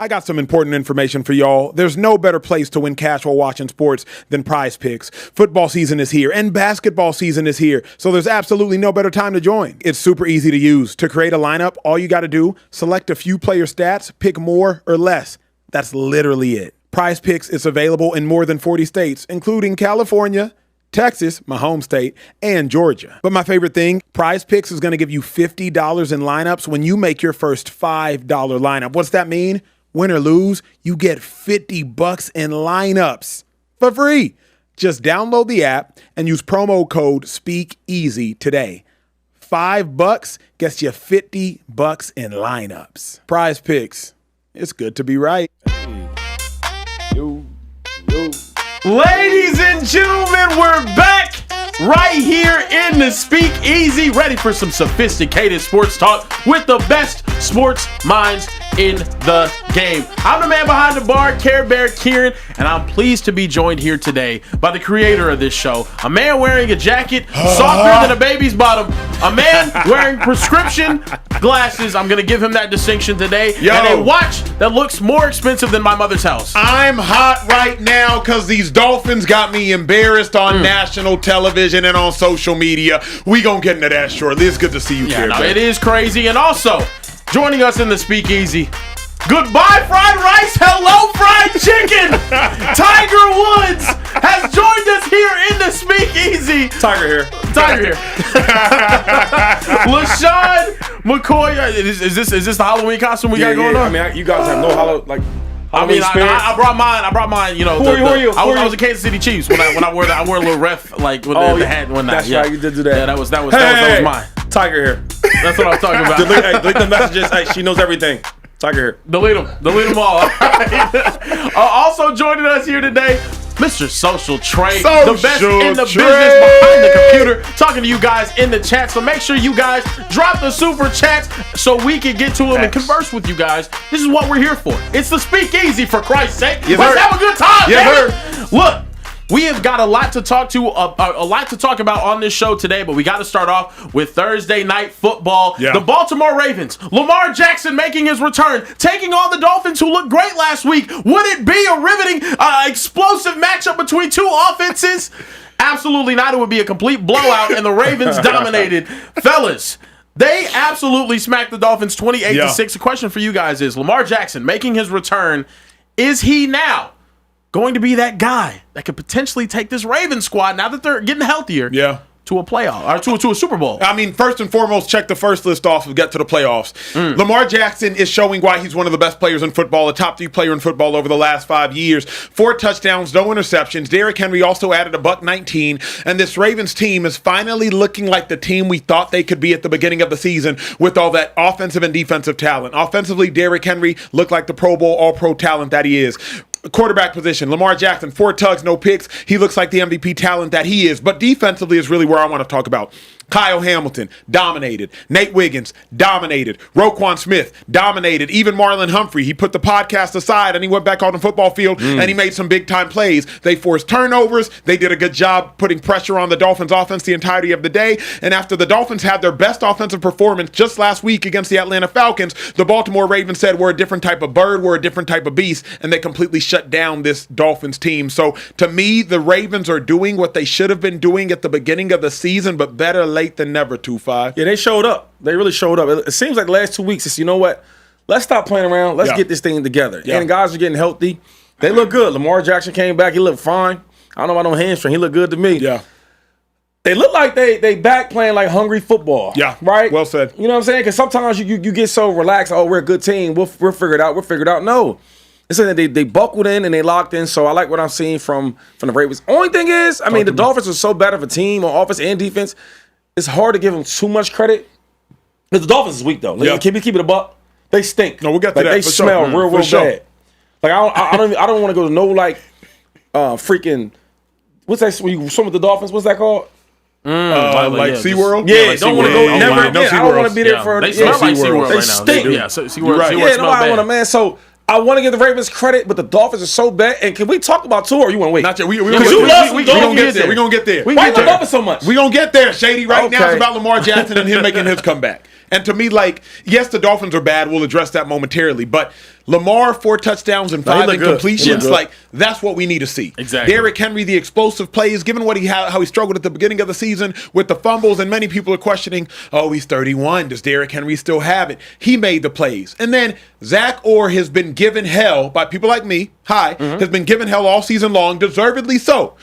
I got some important information for y'all. There's no better place to win cash while watching sports than PrizePicks. Football season is here and basketball season is here, so there's absolutely no better time to join. It's super easy to use. To create a lineup, all you got to do, select a few player stats, pick more or less. That's literally it. PrizePicks is available in more than 40 states, including California, Texas, my home state, and Georgia. But my favorite thing, PrizePicks is going to give you $50 in lineups when you make your first $5 lineup. What's that mean? Win or lose, you get $50 in lineups for free. Just download the app and use promo code Speakeasy today. $5 gets you $50 in lineups. PrizePicks. It's good to be right. Yo. Ladies and gentlemen, we're back right here in the Speakeasy, ready for some sophisticated sports talk with the best sports minds in the game. I'm the man behind the bar, Care Bear Kieran, and I'm pleased to be joined here today by the creator of this show, a man wearing a jacket softer than a baby's bottom, a man wearing prescription glasses. I'm going to give him that distinction today. And a watch that looks more expensive than my mother's house. I'm hot right now because these Dolphins got me embarrassed on national television and on social media. We gonna get into that shortly. It's good to see you here. It is crazy. And also, joining us in the Speakeasy, goodbye fried rice, hello fried chicken. Tiger Woods has joined us here in the Speakeasy. Tiger here. LaShawn McCoy, is this the Halloween costume we got going on? I mean, you guys have no Halloween I brought mine. You know, Who are you? I was a Kansas City Chiefs when I wore that. I wore a little ref like with the hat and whatnot. That's right, you did do that. Yeah, that was mine. Tiger here. That's what I'm talking about. delete the messages. Hey, she knows everything. Tiger here. Delete them all. Also joining us here today, Mr. Social Trade, the best in the business behind the computer, talking to you guys in the chat. So make sure you guys drop the super chats so we can get to them and converse with you guys. This is what we're here for. It's the Speakeasy, for Christ's sake. Let's have a good time, man. Look, we have got a lot to talk about on this show today, but we got to start off with Thursday night football. Yeah. The Baltimore Ravens, Lamar Jackson making his return, taking on the Dolphins, who looked great last week. Would it be a riveting, explosive matchup between two offenses? Absolutely not. It would be a complete blowout, and the Ravens dominated. Fellas, they absolutely smacked the Dolphins 28-6. The question for you guys is, Lamar Jackson making his return, is he now going to be that guy that could potentially take this Ravens squad, now that they're getting healthier, to a playoff or to a Super Bowl? I mean, first and foremost, check the first list off and get to the playoffs. Lamar Jackson is showing why he's one of the best players in football, a top 3 player in football over the last 5 years. 4 touchdowns, no interceptions. Derrick Henry also added a $119, and this Ravens team is finally looking like the team we thought they could be at the beginning of the season with all that offensive and defensive talent. Offensively, Derrick Henry looked like the Pro Bowl All-Pro talent that he is. Quarterback position, Lamar Jackson, 4 tugs, no picks. He looks like the MVP talent that he is. But defensively is really where I want to talk about. Kyle Hamilton, dominated. Nate Wiggins, dominated. Roquan Smith, dominated. Even Marlon Humphrey, he put the podcast aside and he went back on the football field and he made some big-time plays. They forced turnovers. They did a good job putting pressure on the Dolphins' offense the entirety of the day. And after the Dolphins had their best offensive performance just last week against the Atlanta Falcons, the Baltimore Ravens said, we're a different type of bird, we're a different type of beast, and they completely shut down this Dolphins team. So, to me, the Ravens are doing what they should have been doing at the beginning of the season, but better late than never, 2-5. Yeah, they showed up. They really showed up. It seems like the last 2 weeks, it's, you know what? Let's stop playing around. Let's get this thing together. And guys are getting healthy. They look good. Lamar Jackson came back. He looked fine. I don't know about no hamstring. He looked good to me. Yeah. They look like they back playing like hungry football. Yeah. Right? Well said. You know what I'm saying? Because sometimes you get so relaxed. Oh, we're a good team. We'll figure it out. We'll figure it out. No. It's like they buckled in and they locked in. So I like what I'm seeing from the Ravens. Only thing is, I mean, the Dolphins are so bad of a team on offense and defense. It's hard to give them too much credit. Because the Dolphins is weak, though. Like, keep it a buck. They stink. No, we'll get to that. They smell real bad. Like I don't want to go to no freaking, what's that when you swim with the Dolphins? What's that called? Like SeaWorld? Yeah, like don't want to go never again. I don't want to be there for they smell like SeaWorld right now. They stink. Yeah, SeaWorld. Right. Yeah, no, I want to, man. So I want to give the Ravens credit, but the Dolphins are so bad. And can we talk about Tua, or you want to wait? Not yet. Because you love some Dolphins. We're going to get there. We're going to get there. Why you love it so much? We're going to get there, Shady. Right now it's about Lamar Jackson and him making his comeback. And to me, like, yes, the Dolphins are bad. We'll address that momentarily. But Lamar, 4 touchdowns and 5 incompletions, like, that's what we need to see. Exactly. Derrick Henry, the explosive plays, given what how he struggled at the beginning of the season with the fumbles, and many people are questioning, oh, he's 31. Does Derrick Henry still have it? He made the plays. And then Zach Orr has been given hell by people like me, has been given hell all season long, deservedly so.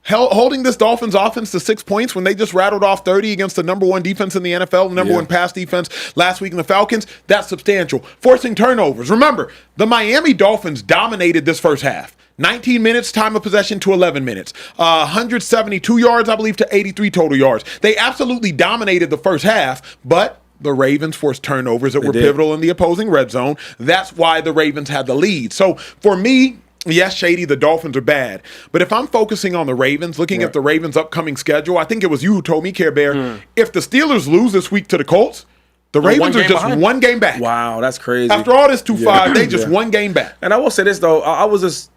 Holding this Dolphins offense to 6 points when they just rattled off 30 against the number 1 defense in the NFL, the number 1 pass defense last week in the Falcons, that's substantial. Forcing turnovers. Remember, the Miami Dolphins dominated this first half. 19 minutes, time of possession to 11 minutes. 172 yards, I believe, to 83 total yards. They absolutely dominated the first half, but the Ravens forced turnovers that were pivotal in the opposing red zone. That's why the Ravens had the lead. So for me, yes, Shady, the Dolphins are bad. But if I'm focusing on the Ravens, looking at the Ravens' upcoming schedule, I think it was you who told me, Care Bear, if the Steelers lose this week to the Colts, the Ravens are just 1 game back. Wow, that's crazy. After all this 2-5, they just 1 game back. And I will say this, though. I was just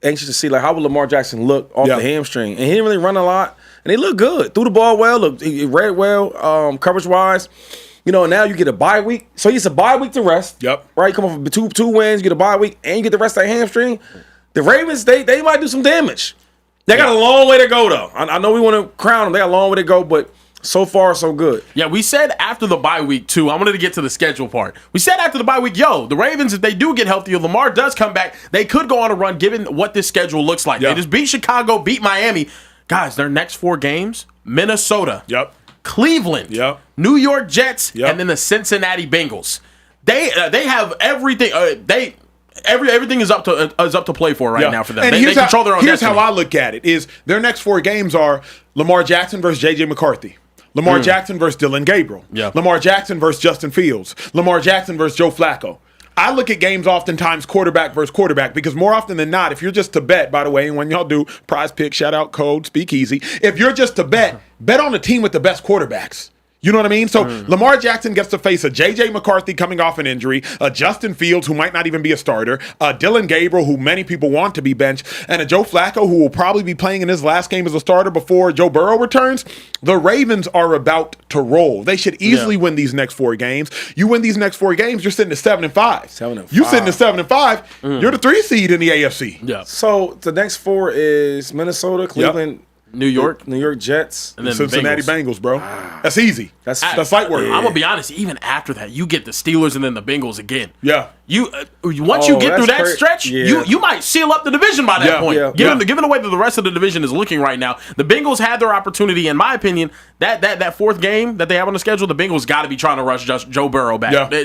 anxious to see, like, how would Lamar Jackson look off the hamstring. And he didn't really run a lot. And he looked good. Threw the ball well. He read well, coverage-wise. You know, now you get a bye week. So he gets a bye week to rest. Yep. Right? You come off of two wins, you get a bye week, and you get the rest of that hamstring. The Ravens, they might do some damage. They got a long way to go, though. I know we want to crown them. They got a long way to go, but so far, so good. Yeah, we said after the bye week, too. I wanted to get to the schedule part. We said after the bye week, the Ravens, if they do get healthy, if Lamar does come back, they could go on a run given what this schedule looks like. They just beat Chicago, beat Miami. Guys, their next 4 games, Minnesota, Cleveland, New York Jets, and then the Cincinnati Bengals. They have everything. Everything is up to play for right now for them. And they control their own Here's destiny. how I look at it: is their next 4 games are Lamar Jackson versus J.J. McCarthy, Lamar Jackson versus Dylan Gabriel, Lamar Jackson versus Justin Fields, Lamar Jackson versus Joe Flacco. I look at games oftentimes quarterback versus quarterback because more often than not, if you're just to bet, by the way, and when y'all do PrizePicks, shout out code Speakeasy, if you're just to bet on the team with the best quarterbacks. You know what I mean? So Lamar Jackson gets to face a J.J. McCarthy coming off an injury, a Justin Fields who might not even be a starter, a Dylan Gabriel who many people want to be benched, and a Joe Flacco who will probably be playing in his last game as a starter before Joe Burrow returns. The Ravens are about to roll. They should easily win these next 4 games. You win these next 4 games, you're sitting at 7-5. 7-5. You sitting at 7-5. You're the 3 seed in the AFC. Yeah. So the next 4 is Minnesota, Cleveland, New York Jets, and then Cincinnati Bengals, bro. That's easy. That's light work. I'm gonna be honest. Even after that, you get the Steelers and then the Bengals again. Yeah. Once you get through that stretch, you might seal up the division by that point. Given the way that the rest of the division is looking right now, the Bengals had their opportunity. In my opinion, that 4th game that they have on the schedule, the Bengals got to be trying to rush Joe Burrow back. Yeah.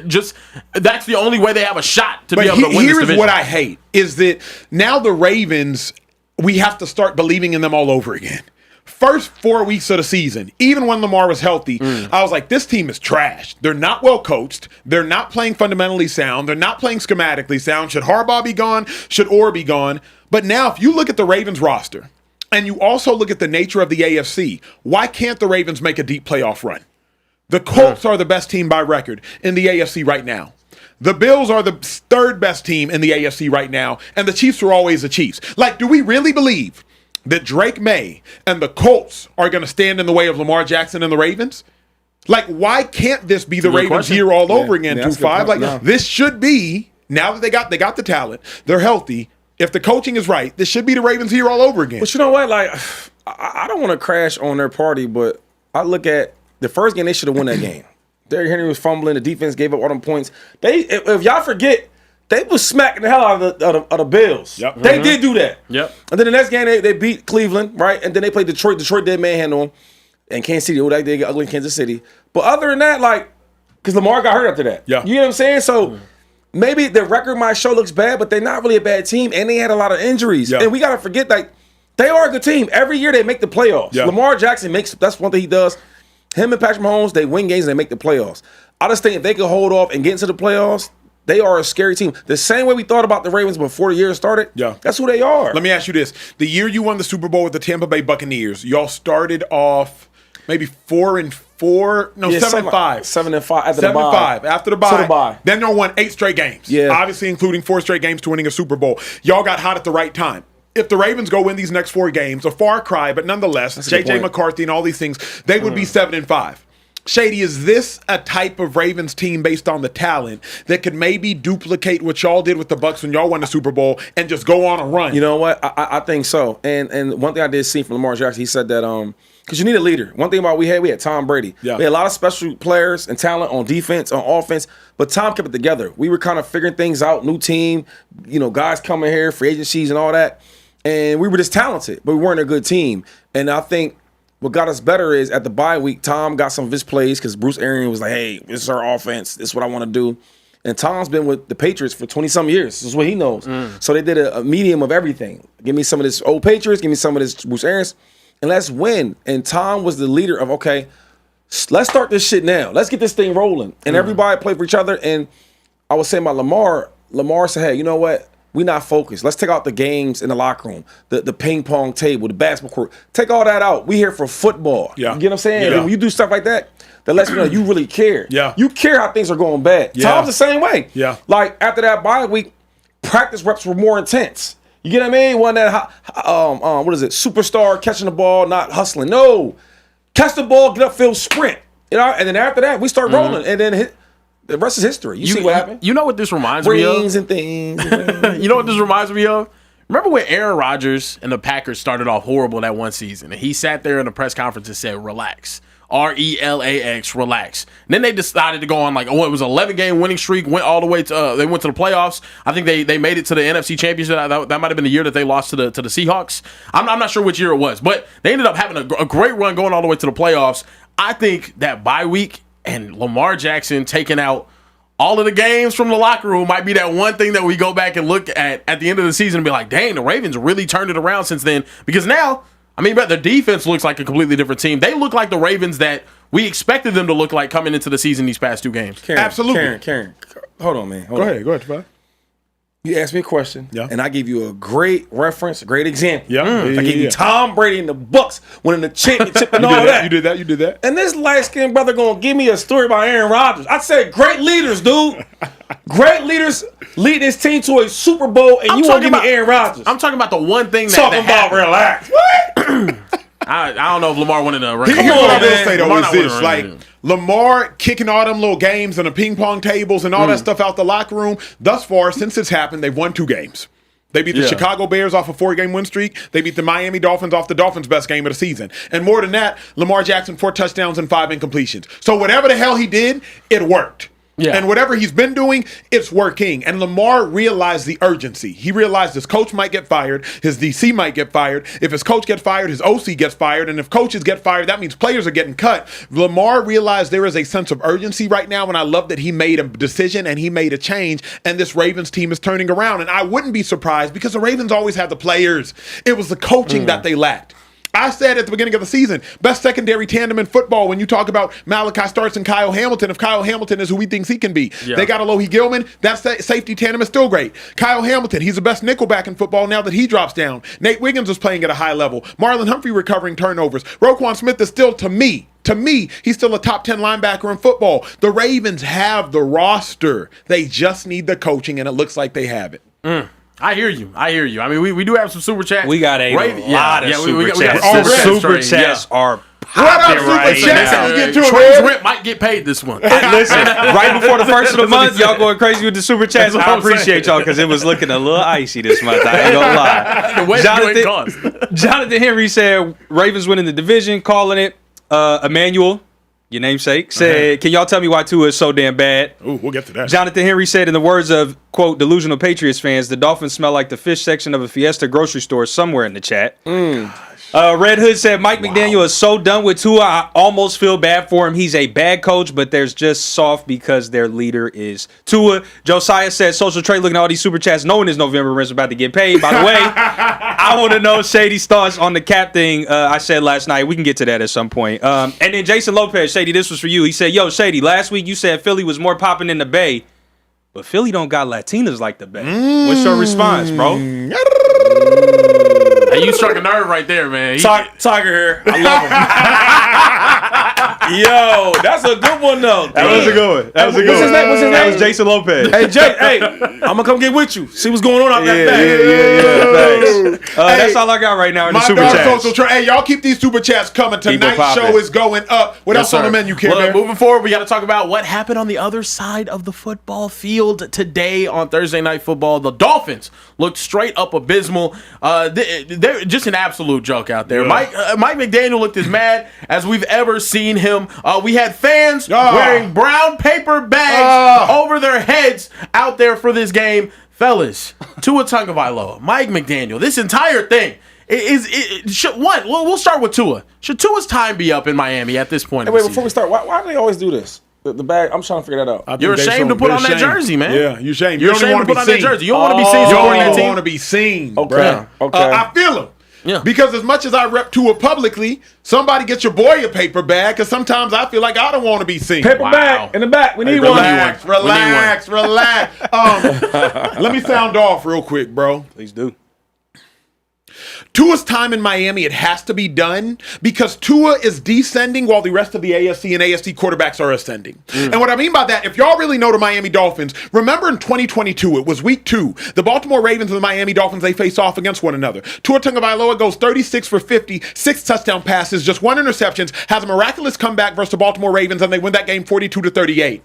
That's the only way they have a shot to be able to win this division. Here's what I hate is that now the Ravens, we have to start believing in them all over again. First 4 weeks of the season, even when Lamar was healthy, I was like, this team is trash. They're not well coached. They're not playing fundamentally sound. They're not playing schematically sound. Should Harbaugh be gone? Should Orr be gone? But now, if you look at the Ravens roster, and you also look at the nature of the AFC, why can't the Ravens make a deep playoff run? The Colts are the best team by record in the AFC right now. The Bills are the 3rd best team in the AFC right now, and the Chiefs are always the Chiefs. Like, do we really believe that Drake May and the Colts are going to stand in the way of Lamar Jackson and the Ravens? Like, why can't this be the Ravens year all over again, 2-5? Like, this should be, now that they got the talent, they're healthy. If the coaching is right, this should be the Ravens year all over again. But you know what? Like, I don't want to crash on their party, but I look at the first game, they should have won that game. Derrick Henry was fumbling. The defense gave up all them points. If y'all forget, they was smacking the hell out of the Bills. Yep. They did do that. Yep. And then the next game, they beat Cleveland, right? And then they played Detroit. Detroit did manhandle them. And Kansas City, they got ugly in Kansas City. But other than that, like, because Lamar got hurt after that. Yeah. You know what I'm saying? So maybe the record might show looks bad, but they're not really a bad team. And they had a lot of injuries. Yeah. And we got to forget, like, they are a good team. Every year they make the playoffs. Yeah. Lamar Jackson that's one thing he does. Him and Patrick Mahomes, they win games and they make the playoffs. I just think if they could hold off and get into the playoffs, they are a scary team. The same way we thought about the Ravens before the year started, that's who they are. Let me ask you this. The year you won the Super Bowl with the Tampa Bay Buccaneers, y'all started off maybe 4-4, no, 7-5. 7-5 after the bye. 7-5 after the bye. Then y'all won 8 straight games. Yeah. Obviously including 4 straight games to winning a Super Bowl. Y'all got hot at the right time. If the Ravens go win these next 4 games, a far cry, but nonetheless, J.J. McCarthy and all these things, they would be 7-5. Shady, is this a type of Ravens team based on the talent that could maybe duplicate what y'all did with the Bucs when y'all won the Super Bowl and just go on a run? You know what? I think so. And one thing I did see from Lamar Jackson, he said that because you need a leader. One thing about we had Tom Brady. Yeah. We had a lot of special players and talent on defense, on offense, but Tom kept it together. We were kind of figuring things out, new team, guys coming here, free agencies and all that. And we were just talented, but we weren't a good team. And I think what got us better is at the bye week, Tom got some of his plays because Bruce Arians was like, hey, this is our offense. This is what I want to do. And Tom's been with the Patriots for 20-some years. This is what he knows. So they did a medium of everything. Give me some of this old Patriots. Give me some of this Bruce Arians. And let's win. And Tom was the leader of, okay, let's start this shit now. Let's get this thing rolling. And everybody played for each other. And I was saying about Lamar. Lamar said, hey, you know what? We're not focused. Let's take out the games in the locker room, the ping pong table, the basketball court. Take all that out. We here for football. Yeah. You get what I'm saying? Yeah. And when you do stuff like that, that lets me know you really care. Yeah. You care how things are going bad. Yeah. Tom's the same way. Yeah. Like after that bye week, practice reps were more intense. You get what I mean? Wasn't that what is it? Superstar catching the ball, not hustling. No. Catch the ball, get upfield, sprint. And then after that, we start rolling. And then the rest is history. You see what happened? You know what this reminds me of? Rings and things. You know what this reminds me of? Remember when Aaron Rodgers and the Packers started off horrible that one season, and he sat there in a press conference and said, relax. RELAX, relax. And then they decided to go on it was an 11-game winning streak, went all the way to they went to the playoffs. I think they made it to the NFC Championship. That might have been the year that they lost to the Seahawks. I'm not sure which year it was, but they ended up having a great run going all the way to the playoffs. I think that bye week and Lamar Jackson taking out all of the games from the locker room might be that one thing that we go back and look at the end of the season and be like, dang, the Ravens really turned it around since then. Because now, but their defense looks like a completely different team. They look like the Ravens that we expected them to look like coming into the season these past two games. Absolutely. Karen. Hold on, man. Go ahead, Tavai. You asked me a question, Yeah. and I give you a great reference, a great example. Yeah. I gave you Tom Brady and the Bucs winning the championship and all that. You did that. And this light-skinned brother gonna give me a story about Aaron Rodgers. I said great leaders, dude. Great leaders lead this team to a Super Bowl, and you want to give me Aaron Rodgers. I'm talking about the one thing talking about relax. What? I don't know if Lamar wanted to run. Here's what I will man. say, though, Lamar is not this. winning Like, anything. Lamar kicking all them little games and the ping pong tables and all that stuff out the locker room, thus far, since it's happened, they've won 2 games. They beat the Chicago Bears off a 4-game win streak. They beat the Miami Dolphins off the Dolphins' best game of the season. And more than that, Lamar Jackson, 4 touchdowns and 5 incompletions. So whatever the hell he did, it worked. Yeah. And whatever he's been doing, it's working. And Lamar realized the urgency. He realized his coach might get fired, his DC might get fired. If his coach gets fired, his OC gets fired. And if coaches get fired, that means players are getting cut. Lamar realized there is a sense of urgency right now, and I love that he made a decision and he made a change, and this Ravens team is turning around. And I wouldn't be surprised because the Ravens always had the players. It was the coaching that they lacked. I said at the beginning of the season, best secondary tandem in football when you talk about Malachi Starks and Kyle Hamilton. If Kyle Hamilton is who he thinks he can be. Yeah. They got Alohi Gilman. That safety tandem is still great. Kyle Hamilton, he's the best nickelback in football now that he drops down. Nate Wiggins is playing at a high level. Marlon Humphrey recovering turnovers. Roquan Smith is still, to me, he's still a top 10 linebacker in football. The Ravens have the roster. They just need the coaching, and it looks like they have it. I hear you. I mean, we do have some super chats. We got a lot of super chats. all The super chats are What up, popping Super right Chats? now. Let's get to it, Trey's man. rent might get paid this one. Listen, right before the first of the month, y'all going crazy with the super chats. That's what I I'm appreciate saying. y'all because it was looking a little icy this month. I ain't gonna lie. The way it cost. Jonathan Henry said Ravens winning the division, calling it. Emmanuel, your namesake, said, can y'all tell me why Tua is so damn bad? Ooh, we'll get to that. Jonathan Henry said, in the words of, quote, delusional Patriots fans, the Dolphins smell like the fish section of a Fiesta grocery store somewhere in the chat. Red Hood said, Mike McDaniel is so done with Tua, I almost feel bad for him. He's a bad coach, but there's just soft because their leader is Tua. Josiah said, Social Trade looking at all these super chats, knowing his November rent's about to get paid. By the way, I want to know Shady's thoughts on the cap thing I said last night. We can get to that at some point. And then Jason Lopez, Shady, this was for you. He said, yo, Shady, last week you said Philly was more popping in the Bay, but Philly don't got Latinas like the Bay. What's your response, bro? Hey, you struck a nerve right there, man. Tiger here. I love Yo, that's a good one though. That was a good one. What's his name? What's his That name? was Jason Lopez. Hey Jay, hey, I'm gonna come get with you. See what's going on out that thing. That's all I got right now in the My super dog chat. social hey, y'all keep these super chats coming. Tonight's popping. show is going up. What else on the menu, Kid Well, Bear? moving forward, we got to talk about what happened on the other side of the football field today on Thursday Night Football. The Dolphins looked straight up abysmal. They're just an absolute joke out there. Yeah. Mike McDaniel looked as mad as we've ever seen him. We had fans wearing brown paper bags over their heads out there for this game. Fellas, Tua Tagovailoa, Mike McDaniel, this entire thing we'll start with Tua. Should Tua's time be up in Miami at this point? Hey, wait, before we start, why do they always do this? The bag, I'm trying to figure that out. You're ashamed to put on that jersey, man. Yeah, you're ashamed. You're You don't ashamed want to to put be on that seen. jersey. You don't want to be seen You supporting don't that team. want to be seen. Okay, bruh. okay. I feel him. Yeah. Because as much as I rep Tua publicly, somebody get your boy a paper bag because sometimes I feel like I don't want to be seen. Paper bag in the back. We need one. Relax. Let me sound off real quick, bro. Please do. Tua's time in Miami, it has to be done because Tua is descending while the rest of the AFC and AFC quarterbacks are ascending. And what I mean by that, if y'all really know the Miami Dolphins, remember in 2022, it was week 2. The Baltimore Ravens and the Miami Dolphins, they face off against one another. Tua Tagovailoa goes 36 for 50, 6 touchdown passes, just 1 interception, has a miraculous comeback versus the Baltimore Ravens, and they win that game 42-38.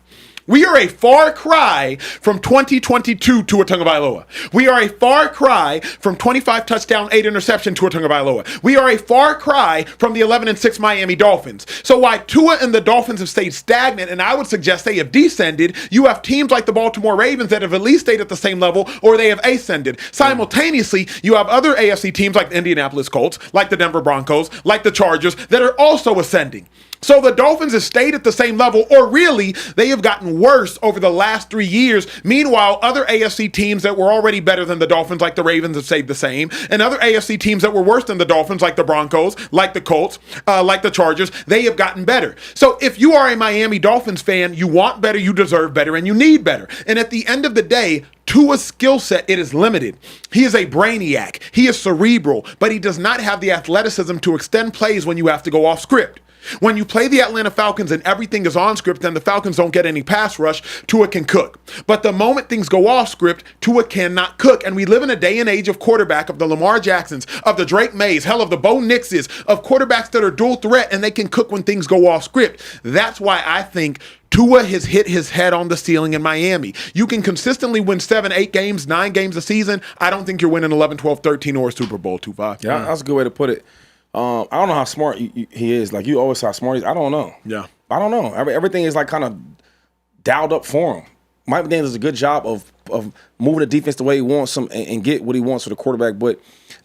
We are a far cry from 2022 Tua Tagovailoa. We are a far cry from 25 touchdown, 8 interception Tua Tagovailoa. We are a far cry from the 11-6 Miami Dolphins. So while Tua and the Dolphins have stayed stagnant, and I would suggest they have descended, you have teams like the Baltimore Ravens that have at least stayed at the same level, or they have ascended. Simultaneously, you have other AFC teams like the Indianapolis Colts, like the Denver Broncos, like the Chargers, that are also ascending. So the Dolphins have stayed at the same level, or really, they have gotten worse over the last 3 years. Meanwhile, other AFC teams that were already better than the Dolphins, like the Ravens, have stayed the same. And other AFC teams that were worse than the Dolphins, like the Broncos, like the Colts, like the Chargers, they have gotten better. So if you are a Miami Dolphins fan, you want better, you deserve better, and you need better. And at the end of the day, Tua's skill set, it is limited. He is a brainiac. He is cerebral, but he does not have the athleticism to extend plays when you have to go off script. When you play the Atlanta Falcons and everything is on script and the Falcons don't get any pass rush, Tua can cook. But the moment things go off script, Tua cannot cook. And we live in a day and age of quarterback, of the Lamar Jacksons, of the Drake Mays, hell, of the Bo Nixes, of quarterbacks that are dual threat and they can cook when things go off script. That's why I think Tua has hit his head on the ceiling in Miami. You can consistently win 7, 8 games, 9 games a season. I don't think you're winning 11, 12, 13 or a Super Bowl 2-5. Yeah, that's a good way to put it. I don't know how smart he is. Like, you always say how smart he is. I don't know. Yeah. I don't know. Everything is like kind of dialed up for him. Mike McDaniel does a good job of moving the defense the way he wants them and get what he wants for the quarterback. But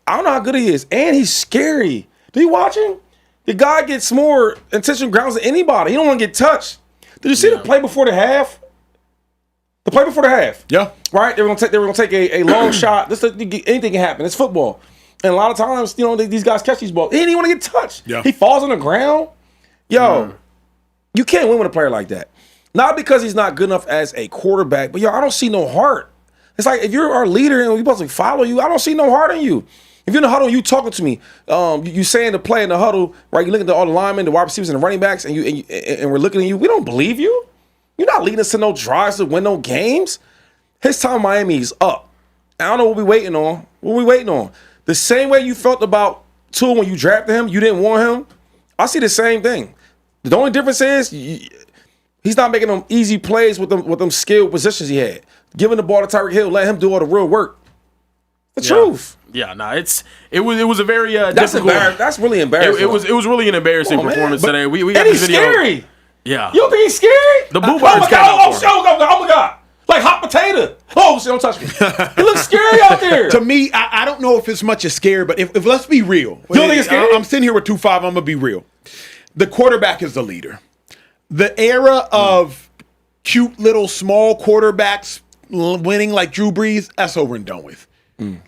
I don't know how good he is. And he's scary. Do you watch him? The guy gets more intentional grounds than anybody. He don't want to get touched. Did you see the play before the half? The play before the half. Yeah. Right? They were gonna take a long shot. Anything can happen. It's football. And a lot of times, these guys catch these balls. He didn't even want to get touched. Yeah. He falls on the ground. Yo, you can't win with a player like that. Not because he's not good enough as a quarterback, but I don't see no heart. It's like, if you're our leader and we're supposed to follow you, I don't see no heart in you. If you're in the huddle and you talking to me, you saying the play in the huddle, right? You looking at all the linemen, the wide receivers, and the running backs, and we're looking at you. We don't believe you. You're not leading us to no drives to win no games. His time in Miami is up. I don't know what we waiting on. What we waiting on? The same way you felt about Tua when you drafted him, you didn't want him. I see the same thing. The only difference is he's not making them easy plays with them skilled positions he had. Giving the ball to Tyreek Hill, let him do all the real work. The truth. Yeah, no, it was a very that's difficult. That's really embarrassing. It was really an embarrassing performance today. We got and the he's video. scary. Yeah. You don't think he's scary? The boo Oh birds my came out for him. God! Oh my God! Like hot potato. Oh, don't touch me. He looks scary out there. To me, I don't know if it's much as scary, but if let's be real. You don't think it's scary? I'm sitting here with 2-5. I'm going to be real. The quarterback is the leader. The era of cute little small quarterbacks winning like Drew Brees, that's over and done with.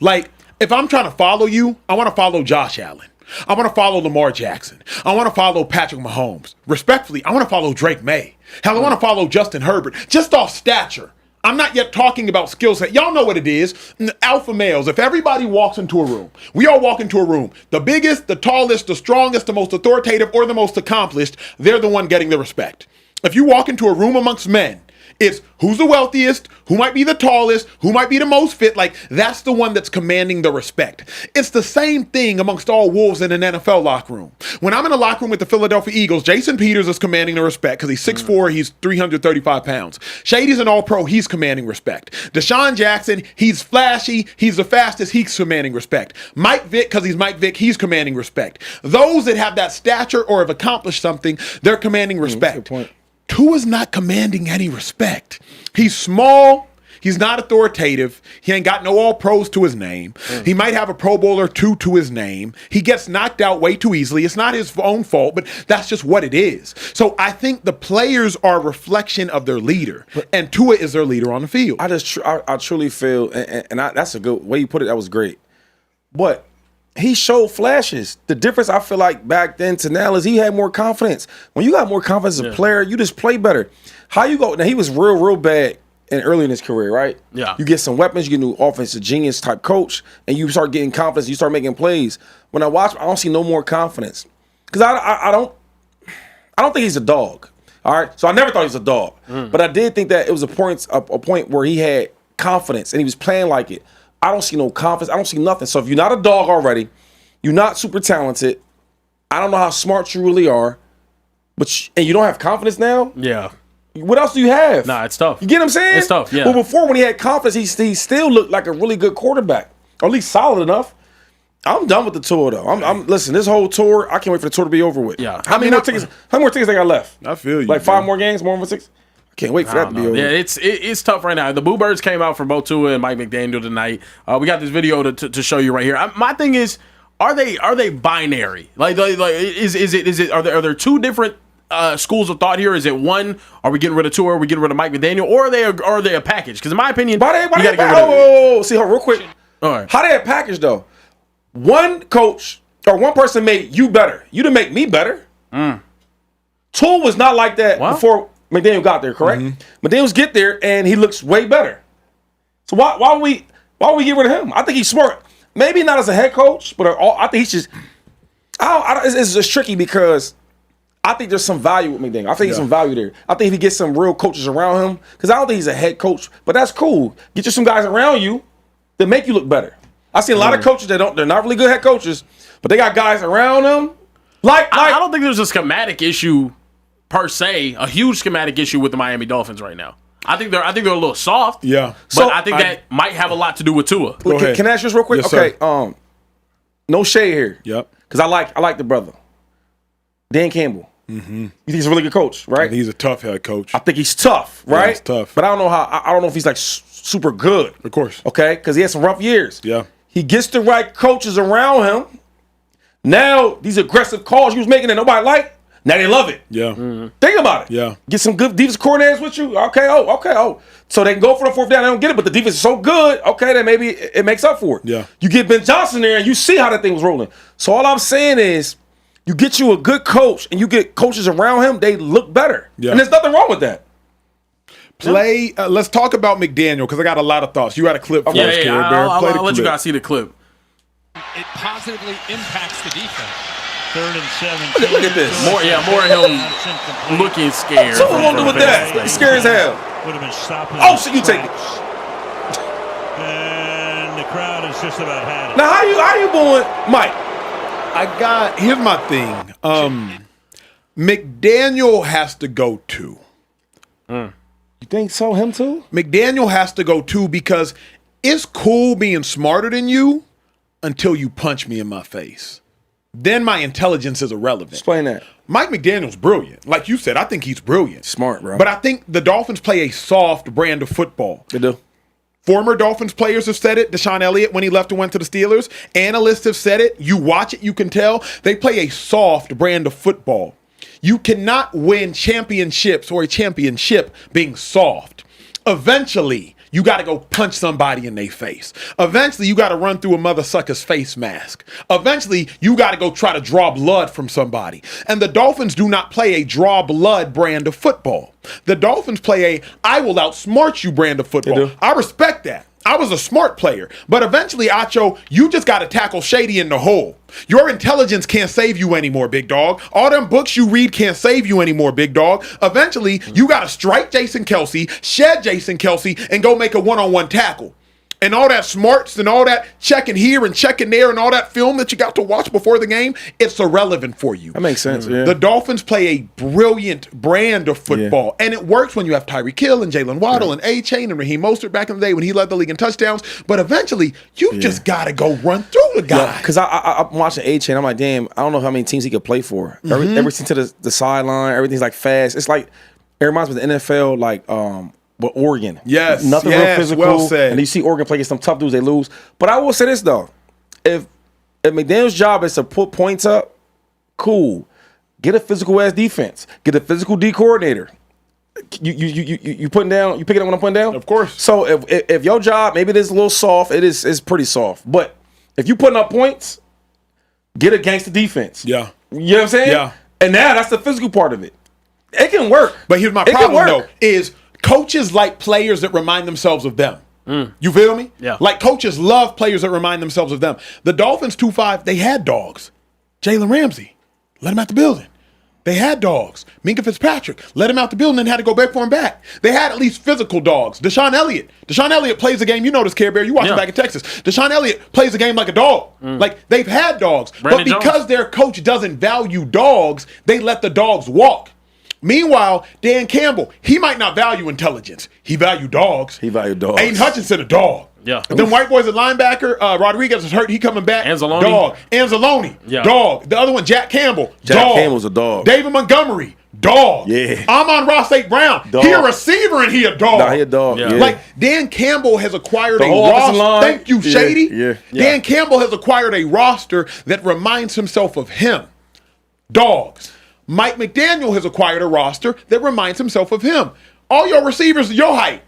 Like, if I'm trying to follow you, I want to follow Josh Allen. I want to follow Lamar Jackson. I want to follow Patrick Mahomes. Respectfully, I want to follow Drake May. Hell, I want to follow Justin Herbert. Just off stature, I'm not yet talking about skill set. Y'all know what it is. Alpha males, if everybody walks into a room, we all walk into a room, the biggest, the tallest, the strongest, the most authoritative, or the most accomplished, they're the one getting the respect. If you walk into a room amongst men, it's who's the wealthiest, who might be the tallest, who might be the most fit. Like, that's the one that's commanding the respect. It's the same thing amongst all wolves in an NFL locker room. When I'm in a locker room with the Philadelphia Eagles, Jason Peters is commanding the respect because he's 6'4", he's 335 pounds. Shady's an all-pro, he's commanding respect. Deshaun Jackson, he's flashy, he's the fastest, he's commanding respect. Mike Vick, because he's Mike Vick, he's commanding respect. Those that have that stature or have accomplished something, they're commanding respect. Good point. Tua's not commanding any respect. He's small. He's not authoritative. He ain't got no all-pros to his name. He might have a Pro Bowl or two to his name. He gets knocked out way too easily. It's not his own fault, but that's just what it is. So I think the players are a reflection of their leader, and Tua is their leader on the field. I truly feel, and that's a good way you put it. That was great. But he showed flashes. The difference I feel like back then to now is he had more confidence. When you got more confidence as a player, you just play better. How you go? Now he was real bad early in his career, right? Yeah. You get some weapons, you get a new offensive genius type coach, and you start getting confidence. You start making plays. When I watch, I don't see no more confidence because I don't think he's a dog. All right, so I never thought he was a dog, but I did think that it was a point where he had confidence and he was playing like it. I don't see no confidence. I don't see nothing. So if you're not a dog already, you're not super talented. I don't know how smart you really are, and you don't have confidence now. Yeah. What else do you have? Nah, it's tough. You get what I'm saying? It's tough, yeah. But before, when he had confidence, he still looked like a really good quarterback, or at least solid enough. I'm done with the tour, though. Listen, this whole tour, I can't wait for the tour to be over with. Yeah. How many more tickets they got left? I feel you. Like 5 more games, more than 6? I can't wait for that to be over. Yeah, it's tough right now. The Boo Birds came out for both Tua and Mike McDaniel tonight. We got this video to show you right here. My thing is, are they binary? Like is it are there two different schools of thought here? Is it one? Are we getting rid of Tua? Are we getting rid of Mike McDaniel? Or are they a package? Because in my opinion, why you got to get rid of. See, real quick. All right. How they a package though? One coach or one person made you better. You didn't make me better. Tua was not like that before McDaniel got there, correct? McDaniel's get there and he looks way better. So why would we get rid of him? I think he's smart. Maybe not as a head coach, but I think he's just. It's just tricky because I think there's some value with McDaniel. I think there's some value there. I think if he gets some real coaches around him, because I don't think he's a head coach, but that's cool. Get you some guys around you that make you look better. I see a lot of coaches they're not really good head coaches, but they got guys around them. I don't think there's a schematic issue per se, a huge schematic issue with the Miami Dolphins right now. I think they're a little soft. Yeah. But I think that might have a lot to do with Tua. Can I ask you this real quick? Yes, okay. sir. No shade here. Yep. Because I like the brother. Dan Campbell. You think he's a really good coach, right? He's a tough head coach. I think he's tough, right? Yeah, he's tough. But I don't know if he's like super good. Of course. Okay? Because he had some rough years. Yeah. He gets the right coaches around him. Now, these aggressive calls he was making that nobody liked, now they love it. Yeah. Think about it. Yeah. Get some good defensive coordinators with you. Okay. So they can go for the fourth down. They don't get it, but the defense is so good. Okay, then maybe it makes up for it. Yeah. You get Ben Johnson there, and you see how that thing was rolling. So all I'm saying is, you get you a good coach, and you get coaches around him, they look better. Yeah. And there's nothing wrong with that. Let's talk about McDaniel, because I got a lot of thoughts. You got a clip for us, Yeah, Care Bear. Play the I'll let you clip. guys see the clip. It positively impacts the defense. 3rd and 17. Look at this. More of him looking scared. So what do with that? He's scared as hell. Would have been stopped. Oh, shit, you take it. And the crowd has just about had it. Now, how you doing, Mike? Here's my thing. McDaniel has to go too. You think so? Him too? McDaniel has to go too, because it's cool being smarter than you until you punch me in my face. Then my intelligence is irrelevant. Explain that. Mike McDaniel's brilliant. Like you said, I think he's brilliant. Smart, bro. But I think the Dolphins play a soft brand of football. They do. Former Dolphins players have said it. Deshaun Elliott, when he left and went to the Steelers. Analysts have said it. You watch it, you can tell. They play a soft brand of football. You cannot win championships or a championship being soft. Eventually, you got to go punch somebody in their face. Eventually, you got to run through a mother sucker's face mask. Eventually, you got to go try to draw blood from somebody. And the Dolphins do not play a draw blood brand of football. The Dolphins play a I will outsmart you brand of football. I respect that. I was a smart player. But eventually, Acho, you just got to tackle Shady in the hole. Your intelligence can't save you anymore, big dog. All them books you read can't save you anymore, big dog. Eventually, you got to strike Jason Kelce, shed Jason Kelce, and go make a one-on-one tackle. And all that smarts and all that checking here and checking there and all that film that you got to watch before the game, it's irrelevant for you. That makes sense, yeah. The Dolphins play a brilliant brand of football, and it works when you have Tyreek Hill and Jalen Waddle and A-Chain and Raheem Mostert back in the day when he led the league in touchdowns. But eventually, you just got to go run through the guy. Because I'm watching A-Chain. I'm like, damn, I don't know how many teams he could play for. Everything to the sideline, everything's like fast. It's like, it reminds me of the NFL, like, but Oregon. Yes. Nothing real physical. Well said. And you see Oregon play against some tough dudes, they lose. But I will say this, though. If McDaniel's job is to put points up, cool. Get a physical-ass defense. Get a physical D coordinator. You picking up what I'm putting down? Of course. So if your job, maybe it is a little soft, it's pretty soft. But if you putting up points, get a gangster defense. Yeah. You know what I'm saying? Yeah. And now that's the physical part of it. It can work. But here's my problem, though, is coaches like players that remind themselves of them. You feel me? Yeah. Like coaches love players that remind themselves of them. The Dolphins 2-5, they had dogs. Jalen Ramsey, let him out the building. They had dogs. Minka Fitzpatrick, let him out the building and had to go back for him back. They had at least physical dogs. Deshaun Elliott plays the game. You know this, Care Bear. You watch him back in Texas. Deshaun Elliott plays the game like a dog. Like, they've had dogs. Brandon but because Jones. their coach doesn't value dogs, they let the dogs walk. Meanwhile, Dan Campbell, he might not value intelligence. He valued dogs. Aiden Hutchinson, a dog. Yeah. Them white boys at linebacker, Rodriguez is hurt. He coming back. Anzalone. Dog. Anzalone. Yeah. Dog. The other one, Jack Campbell. Jack Campbell's a dog. David Montgomery. Dog. Yeah. Amon-Ra St. Brown. Dog. He a receiver and he a dog. Nah, he a dog. Yeah. Yeah. Like, Dan Campbell has acquired The a whole offensive roster. line. Thank you, Shady. Yeah. Dan Campbell has acquired a roster that reminds himself of him. Dogs. Mike McDaniel has acquired a roster that reminds himself of him. All your receivers are your height.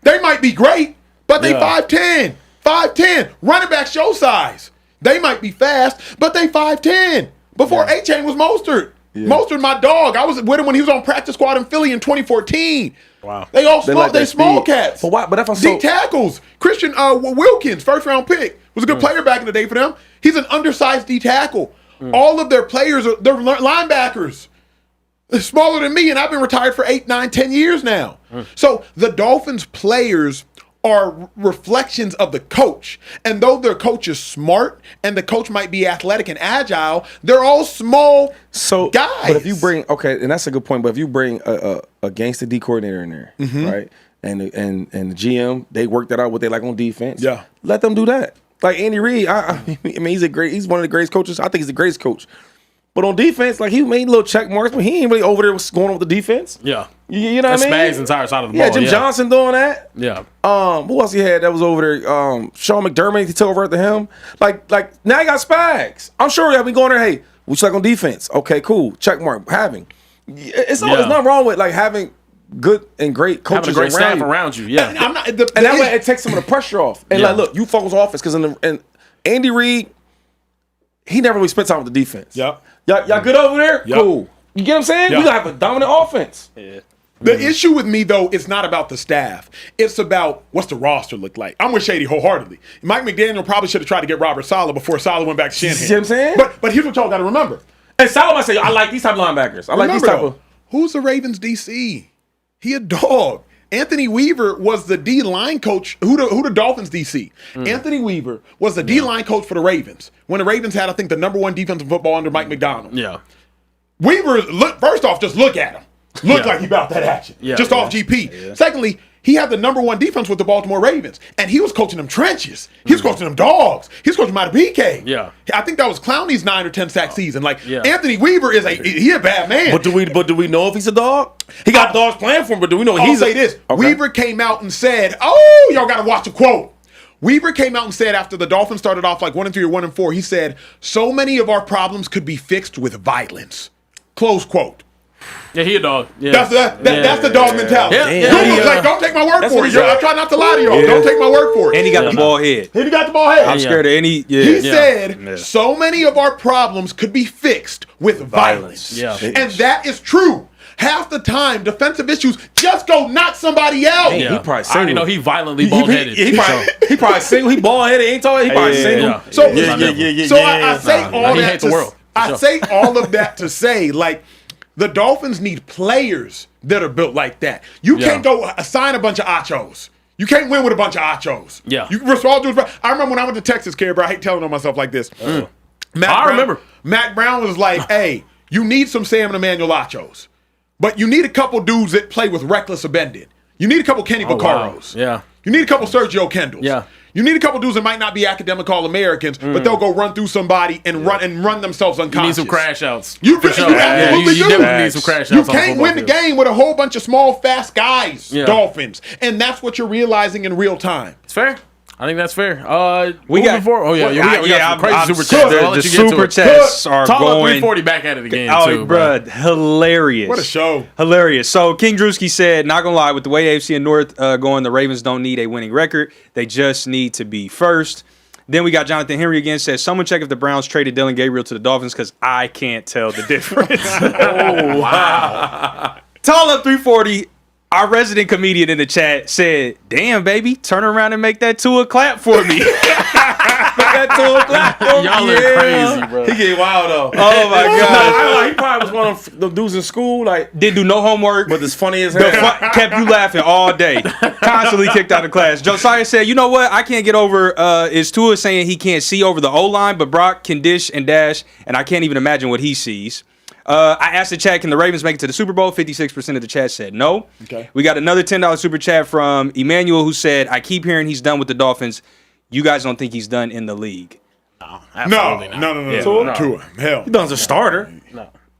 They might be great, but they 5'10". 5'10". Running backs your size. They might be fast, but they 5'10". Before A-Chain was Mostert. Mostert, my dog. I was with him when he was on practice squad in Philly in 2014. Wow. They all small, like they that small speed. cats. But why? But if I'm D tackles. Christian Wilkins, first round pick, was a good player back in the day for them. He's an undersized D tackle. All of their players are they're linebackers. They're smaller than me, and I've been retired for 8, 9, 10 years now. So the Dolphins players are reflections of the coach. And though their coach is smart and the coach might be athletic and agile, they're all small guys. But if you bring and that's a good point. But if you bring a gangster D coordinator in there, right, and the GM, they work that out what they like on defense. Yeah, let them do that. Like Andy Reid, I mean, he's one of the greatest coaches. I think he's the greatest coach. But on defense, like he made little check marks, but he ain't really over there what's going on with the defense. Yeah. You know what I mean? Spags entire side of the ball. ball. Jim Johnson doing that. Yeah. Who else he had that was over there? Sean McDermott, he took over after him. Like now he got Spags. I'm sure he'll be going there, hey, what you like on defense? Okay, cool. Check mark. Having. It's nothing wrong with like having good and great coaches having a great staff you. around you. Yeah. And that way it takes some of the pressure off. And like, look, you focus offense because in Andy Reid, he never really spent time with the defense. Yep. Y'all good over there? Yep. Cool. You get what I'm saying? Yep. You gotta have a dominant offense. Yeah. The issue with me, though, it's not about the staff. It's about what's the roster look like. I'm with Shady wholeheartedly. Mike McDaniel probably should have tried to get Robert Saleh before Saleh went back to Shanahan. You see what I'm saying? But here's what y'all got to remember. And Saleh might say, I like these type of linebackers. I like these type of... Who's the Ravens DC? He a dog. Anthony Weaver was the D-line coach. Who the Dolphins DC? Anthony Weaver was the D-line coach for the Ravens when the Ravens had, I think, the #1 defense in football under Mike McDonald. Yeah. Weaver, first off, just look at him. Look like he about that action. Off GP. Yeah. Secondly, he had the #1 defense with the Baltimore Ravens, and he was coaching them trenches. He was coaching them dogs. He was coaching them out of PK. Yeah. I think that was Clowney's 9 or 10 sack season. Anthony Weaver is he a bad man. But do we know if he's a dog? He got dogs playing for him, but do we know I'll say this. Okay. Weaver came out and said, "Oh, y'all got to watch a quote." Weaver came out and said after the Dolphins started off like 1-3 or 1-4, he said, "So many of our problems could be fixed with violence." Close quote. Yeah, he a dog. Yeah. That's the dog mentality. Don't take my word for it. I try not to lie to y'all. Yeah. Don't take my word for it. And he got the ball head. He got the ball head. I'm scared of any. Yeah. He said so many of our problems could be fixed with violence. Yeah. And that is true. Half the time, defensive issues just go knock somebody out. Yeah. He probably I already know he violently bald-headed. He probably single. He bald-headed. Ain't tall. He probably single. So I say all he that hates the world. I say all of that to say, like, the Dolphins need players that are built like that. You can't go assign a bunch of achos. You can't win with a bunch of achos. Yeah. You respond to. I remember when I went to Texas, Care, bro. I hate telling on myself like this. I remember. Matt Brown was like, "Hey, you need some Sam and Emmanuel achos, but you need a couple dudes that play with reckless abandon. You need a couple Kenny Vaccaros. Wow. Yeah. You need a couple Sergio Kendalls. Yeah. You need a couple dudes that might not be academic All-Americans, but they'll go run through somebody and run themselves unconscious. You need some crash outs. You You absolutely do. definitely need some crash outs. You on the can't football win the field. game with a whole bunch of small, fast guys, Yeah. Dolphins. And that's what you're realizing in real time. It's fair. I think that's fair. We got before. Oh yeah, we got some crazy super chats. I'll The let you get to super it. chats are Talk about going. 340 back out of the game Oh, too, bruh, hilarious! What a show. Hilarious. So King Drewski said, "Not gonna lie, with the way AFC and North going, the Ravens don't need a winning record. They just need to be first." Then we got Jonathan Henry again. Says, "Someone check if the Browns traded Dylan Gabriel to the Dolphins because I can't tell the difference." Oh wow. Tall up 340. Our resident comedian in the chat said, "Damn, baby, turn around and make that Tua clap for me." Y'all are crazy, bro. He get wild though. Oh my god! He probably was one of the dudes in school, like, Didn't do no homework. but it's funny as The hell. kept you laughing all day. Constantly kicked out of class. Josiah said, "You know what? I can't get over is Tua saying he can't see over the O-line, but Brock can dish and dash, and I can't even imagine what he sees." I asked the chat, can the Ravens make it to the Super Bowl? 56% of the chat said no. Okay. We got another $10 super chat from Emmanuel who said, "I keep hearing he's done with the Dolphins. You guys don't think he's done in the league?" No. Tua. Hell. He done as a starter.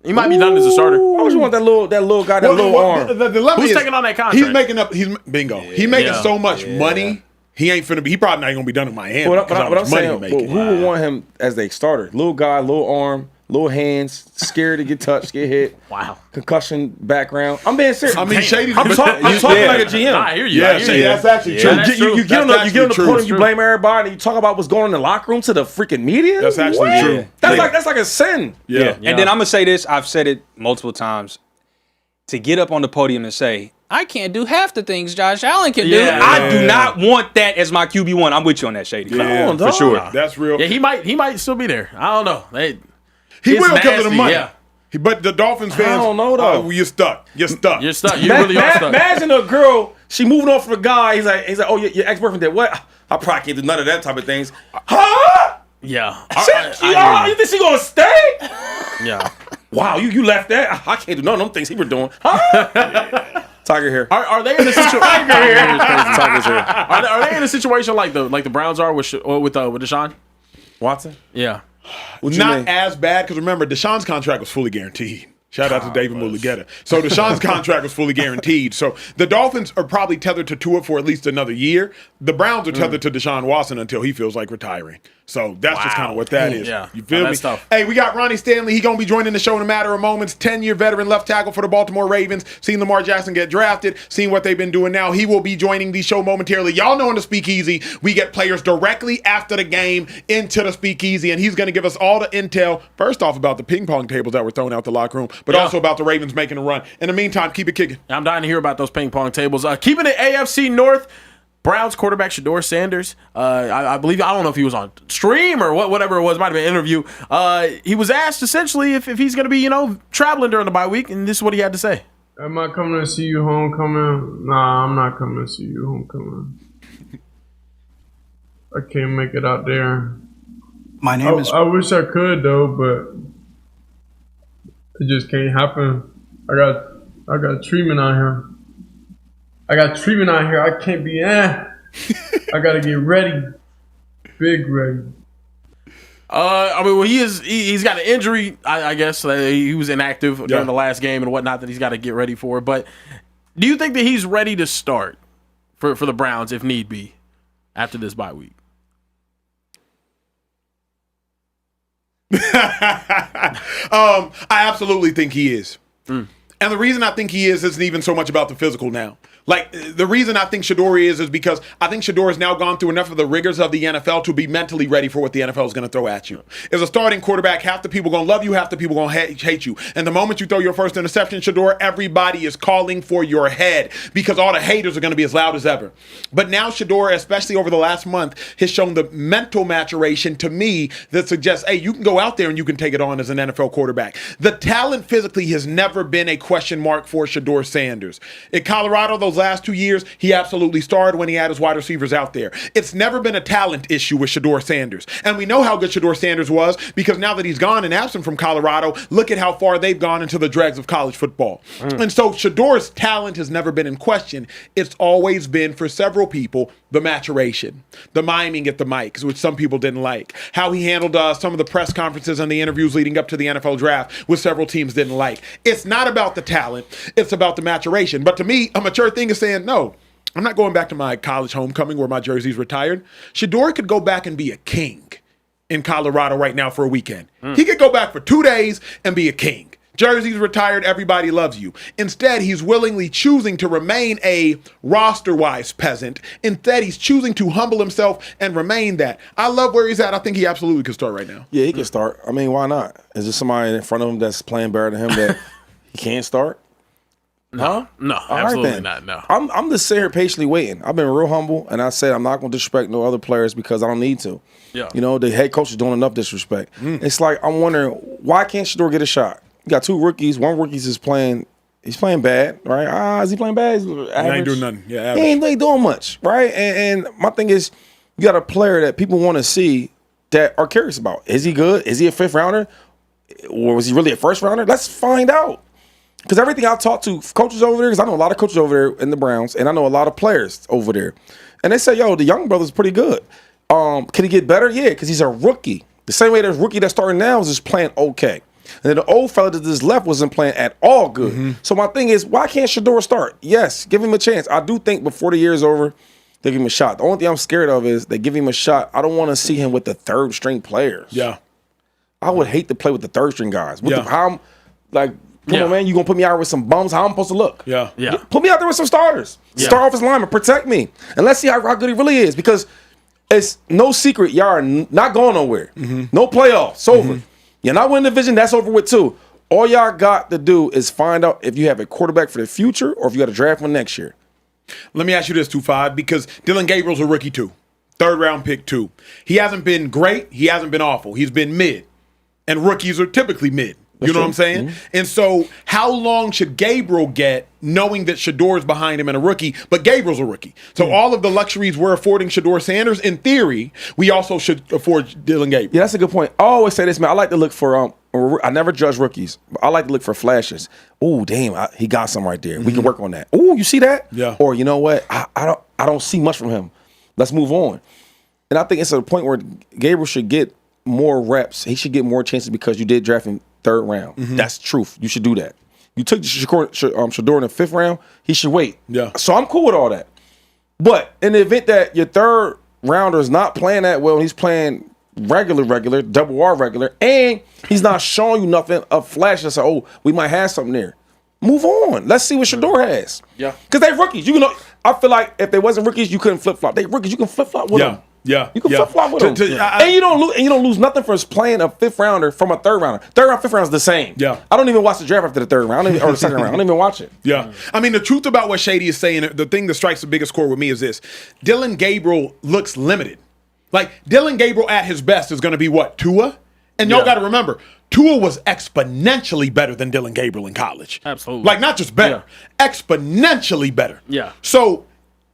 He might be done as a starter. Why would you want that little guy, that little arm? The dilemma Who's is, taking on that contract? He's making up. He's bingo. He making Yeah. so much money. He ain't finna be. He probably not gonna be done in Miami. But 'cause how I'm much money saying, he making. who would want him as the starter? Little guy, little arm, little hands, scared to get touched, get hit. Wow. Concussion background. I'm being serious. I mean, Shady's. I'm talking like a GM. Nah, I hear you. Yeah, I hear Shady, you. that's actually true. that's You true. get on That's the actually podium, true. you blame everybody, and you talk about what's going on in the locker room to the freaking media. That's actually What? true. That's like a sin. Yeah. And then I'm going to say this. I've said it multiple times. To get up on the podium and say, "I can't do half the things Josh Allen can do," Yeah. I do not want that as my QB1. I'm with you on that, Shady. Yeah, on, for dog. sure. That's real. Yeah, he might still be there. I don't know. He it's will because of the nasty, money. yeah. But the Dolphins fans, don't know, though. you're stuck. You're stuck. You're stuck. You really are stuck. Imagine a girl, she moving on from a guy. He's like, "Oh, your ex-boyfriend did what?" I probably can't do none of that type of things. Huh? Yeah. You think she gonna stay? Yeah. Wow, you left that. I can't do none of them things he was doing. Huh? Tiger hair. Are they in a situation? Tiger's hair. Are they in a situation like the Browns are with Deshaun? Watson. Yeah. What you Not mean? as bad because remember, Deshaun's contract was fully guaranteed. Shout out to David Mulugeta. So Deshaun's contract was fully guaranteed. So the Dolphins are probably tethered to Tua for at least another year. The Browns are tethered to Deshaun Watson until he feels like retiring. So that's just kind of what that is. Yeah. You feel No, me? that's tough. Hey, we got Ronnie Stanley. He going to be joining the show in a matter of moments. 10-year veteran left tackle for the Baltimore Ravens. Seen Lamar Jackson get drafted. Seen what they've been doing now. He will be joining the show momentarily. Y'all know in the Speakeasy, we get players directly after the game into the Speakeasy, and he's going to give us all the intel, first off, about the ping pong tables that were thrown out the locker room, but also about the Ravens making a run. In the meantime, keep it kicking. I'm dying to hear about those ping pong tables. Keeping it AFC North. Browns quarterback Shedeur Sanders, I believe, I don't know if he was on stream or whatever it was, might have been an interview. He was asked essentially if he's going to be, traveling during the bye week, and this is what he had to say. Am I coming to see you homecoming? Nah, I'm not coming to see you homecoming. I can't make it out there. My name is. I wish I could though, but it just can't happen. I got treatment out here. I can't be I gotta get ready. Big ready. He's got an injury, I guess. He was inactive during the last game and whatnot that he's got to get ready for. But do you think that he's ready to start for the Browns if need be after this bye week? I absolutely think he is. And And the reason I think he isn't even so much about the physical now. Like, the reason I think Shedeur is because I think Shedeur has now gone through enough of the rigors of the NFL to be mentally ready for what the NFL is going to throw at you. As a starting quarterback, half the people going to love you, half the people going to hate you. And the moment you throw your first interception, Shedeur, everybody is calling for your head because all the haters are going to be as loud as ever. But now Shedeur, especially over the last month, has shown the mental maturation to me that suggests, hey, you can go out there and you can take it on as an NFL quarterback. The talent physically has never been a question mark for Shedeur Sanders. In Colorado, those last 2 years, he absolutely starred when he had his wide receivers out there. It's never been a talent issue with Shedeur Sanders. And we know how good Shedeur Sanders was because now that he's gone and absent from Colorado, look at how far they've gone into the dregs of college football. And so Shedeur's talent has never been in question. It's always been, for several people, the maturation, the miming at the mics, which some people didn't like. How he handled some of the press conferences and the interviews leading up to the NFL draft, which several teams didn't like. It's not about the talent. It's about the maturation. But to me, a mature thing is saying, no, I'm not going back to my college homecoming where my jersey's retired. Shedeur could go back and be a king in Colorado right now for a weekend. He could go back for 2 days and be a king. Jersey's retired, everybody loves you. Instead, he's willingly choosing to remain a roster-wise peasant. Instead, he's choosing to humble himself and remain that. I love where he's at. I think he absolutely could start right now. Yeah, he can start. I mean, why not? Is there somebody in front of him that's playing better than him that he can't start? No, absolutely not. No, I'm just sitting here patiently waiting. I've been real humble, and I said I'm not going to disrespect no other players because I don't need to. Yeah, you know, the head coach is doing enough disrespect. It's like I'm wondering why can't Shedeur get a shot? You got 2 rookies. One rookie is playing. He's playing bad, right? Is he playing bad? He's average. He ain't doing nothing. Yeah, average. He ain't doing much, right? And my thing is, you got a player that people want to see that are curious about. Is he good? Is he a 5th rounder? Or was he really a 1st rounder? Let's find out. Because everything I've talked to coaches over there, because I know a lot of coaches over there in the Browns, and I know a lot of players over there. And they say, yo, the young brother's pretty good. Can he get better? Yeah, because he's a rookie. The same way there's rookie that's starting now is just playing okay. And then the old fella that just left wasn't playing at all good. So my thing is, why can't Shedeur start? Yes, give him a chance. I do think before the year's over, they give him a shot. The only thing I'm scared of is they give him a shot. I don't want to see him with the 3rd-string players. Yeah. I would hate to play with the 3rd-string guys. Come on, man, you going to put me out with some bums? How I'm supposed to look? Yeah. Put me out there with some starters. Yeah. Star offensive lineman, protect me. And let's see how good he really is because it's no secret y'all are not going nowhere. No playoffs. It's over. You're not winning the division. That's over with too. All y'all got to do is find out if you have a quarterback for the future or if you got to draft one next year. Let me ask you this, 2-5, because Dylan Gabriel's a rookie too. 3rd-round pick too. He hasn't been great. He hasn't been awful. He's been mid. And rookies are typically mid. You know what I'm saying? And so how long should Gabriel get knowing that Shedeur's behind him and a rookie, but Gabriel's a rookie? So all of the luxuries we're affording Shedeur Sanders, in theory, we also should afford Dylan Gabriel. Yeah, that's a good point. I always say this, man. I like to look for I never judge rookies, but I like to look for flashes. Oh, damn, he got some right there. We can work on that. Oh, you see that? Yeah. Or you know what? I don't see much from him. Let's move on. And I think it's at a point where Gabriel should get more reps. He should get more chances because you did draft him 3rd round. That's truth. You should do that. You took Shedeur in the 5th round. He should wait. Yeah. So I'm cool with all that. But in the event that your 3rd rounder is not playing that well, and he's playing regular, double R regular, and he's not showing you nothing of flash and say, oh, we might have something there. Move on. Let's see what Shedeur has. Yeah. Because they rookies. You know, I feel like if they wasn't rookies, you couldn't flip flop. They rookies. You can flip flop with them. Yeah, you can flip flop with them, and you don't lose nothing for playing a 5th rounder from a 3rd rounder. 3rd round, 5th round is the same. Yeah, I don't even watch the draft after the 3rd round or the 2nd round. I don't even watch it. Yeah, I mean the truth about what Shady is saying, the thing that strikes the biggest chord with me is this: Dylan Gabriel looks limited. Like Dylan Gabriel at his best is going to be what, Tua? And y'all got to remember, Tua was exponentially better than Dylan Gabriel in college. Absolutely, like not just better, exponentially better. Yeah. So,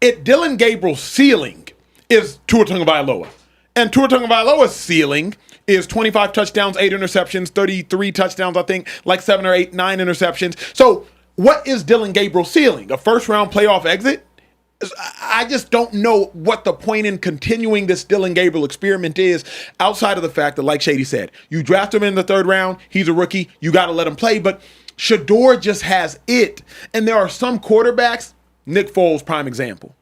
Dylan Gabriel's ceiling is Tua Tagovailoa. And Tua Tagovailoa's ceiling is 25 touchdowns, 8 interceptions, 33 touchdowns, I think, like 7 or 8, 9 interceptions. So what is Dylan Gabriel's ceiling? A 1st-round playoff exit? I just don't know what the point in continuing this Dylan Gabriel experiment is outside of the fact that, like Shady said, you draft him in the 3rd round, he's a rookie, you got to let him play. But Shedeur just has it. And there are some quarterbacks, Nick Foles, prime example.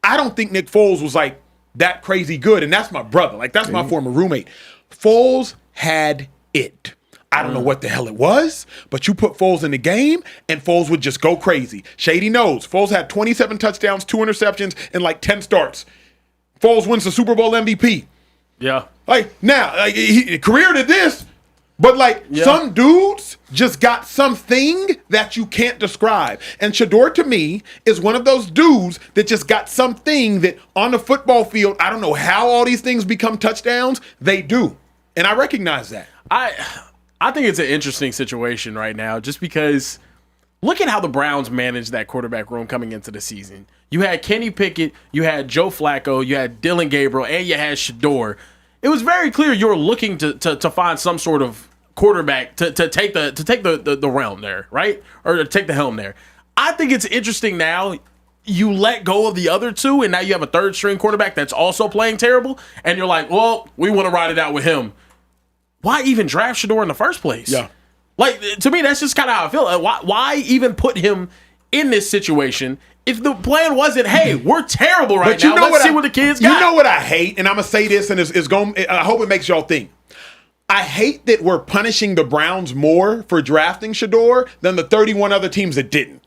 I don't think Nick Foles was like that crazy good, and that's my brother. Like, that's my former roommate. Foles had it. I don't know what the hell it was, but you put Foles in the game, and Foles would just go crazy. Shady knows. Foles had 27 touchdowns, 2 interceptions, and like 10 starts. Foles wins the Super Bowl MVP. Yeah. Like, now, like, he career to this, but like some dudes just got something that you can't describe. And Shedeur, to me, is one of those dudes that just got something that on the football field, I don't know how all these things become touchdowns. They do. And I recognize that. I think it's an interesting situation right now just because look at how the Browns managed that quarterback room coming into the season. You had Kenny Pickett, you had Joe Flacco, you had Dylan Gabriel, and you had Shedeur. It was very clear you were looking to find some sort of quarterback to take the realm there, right? Or to take the helm there. I think it's interesting now you let go of the other two, and now you have a third string quarterback that's also playing terrible, and you're like, well, we want to ride it out with him. Why even draft Shedeur in the first place? Yeah. Like, to me, that's just kind of how I feel. Why even put him in this situation if the plan wasn't, hey, we're terrible right now. Let's see what the kids got. You know what I hate? And I'm going to say this, and it's going. I hope it makes y'all think. I hate that we're punishing the Browns more for drafting Shedeur than the 31 other teams that didn't.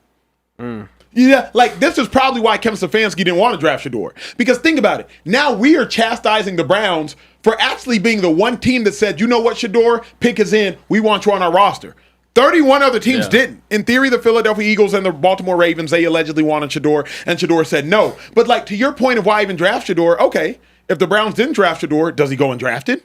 Yeah, like this is probably why Kevin Stefanski didn't want to draft Shedeur. Because think about it. Now we are chastising the Browns for actually being the one team that said, you know what, Shedeur, pick is in. We want you on our roster. 31 other teams didn't. In theory, the Philadelphia Eagles and the Baltimore Ravens, they allegedly wanted Shedeur, and Shedeur said no. But like to your point of why even draft Shedeur, okay, if the Browns didn't draft Shedeur, does he go undrafted?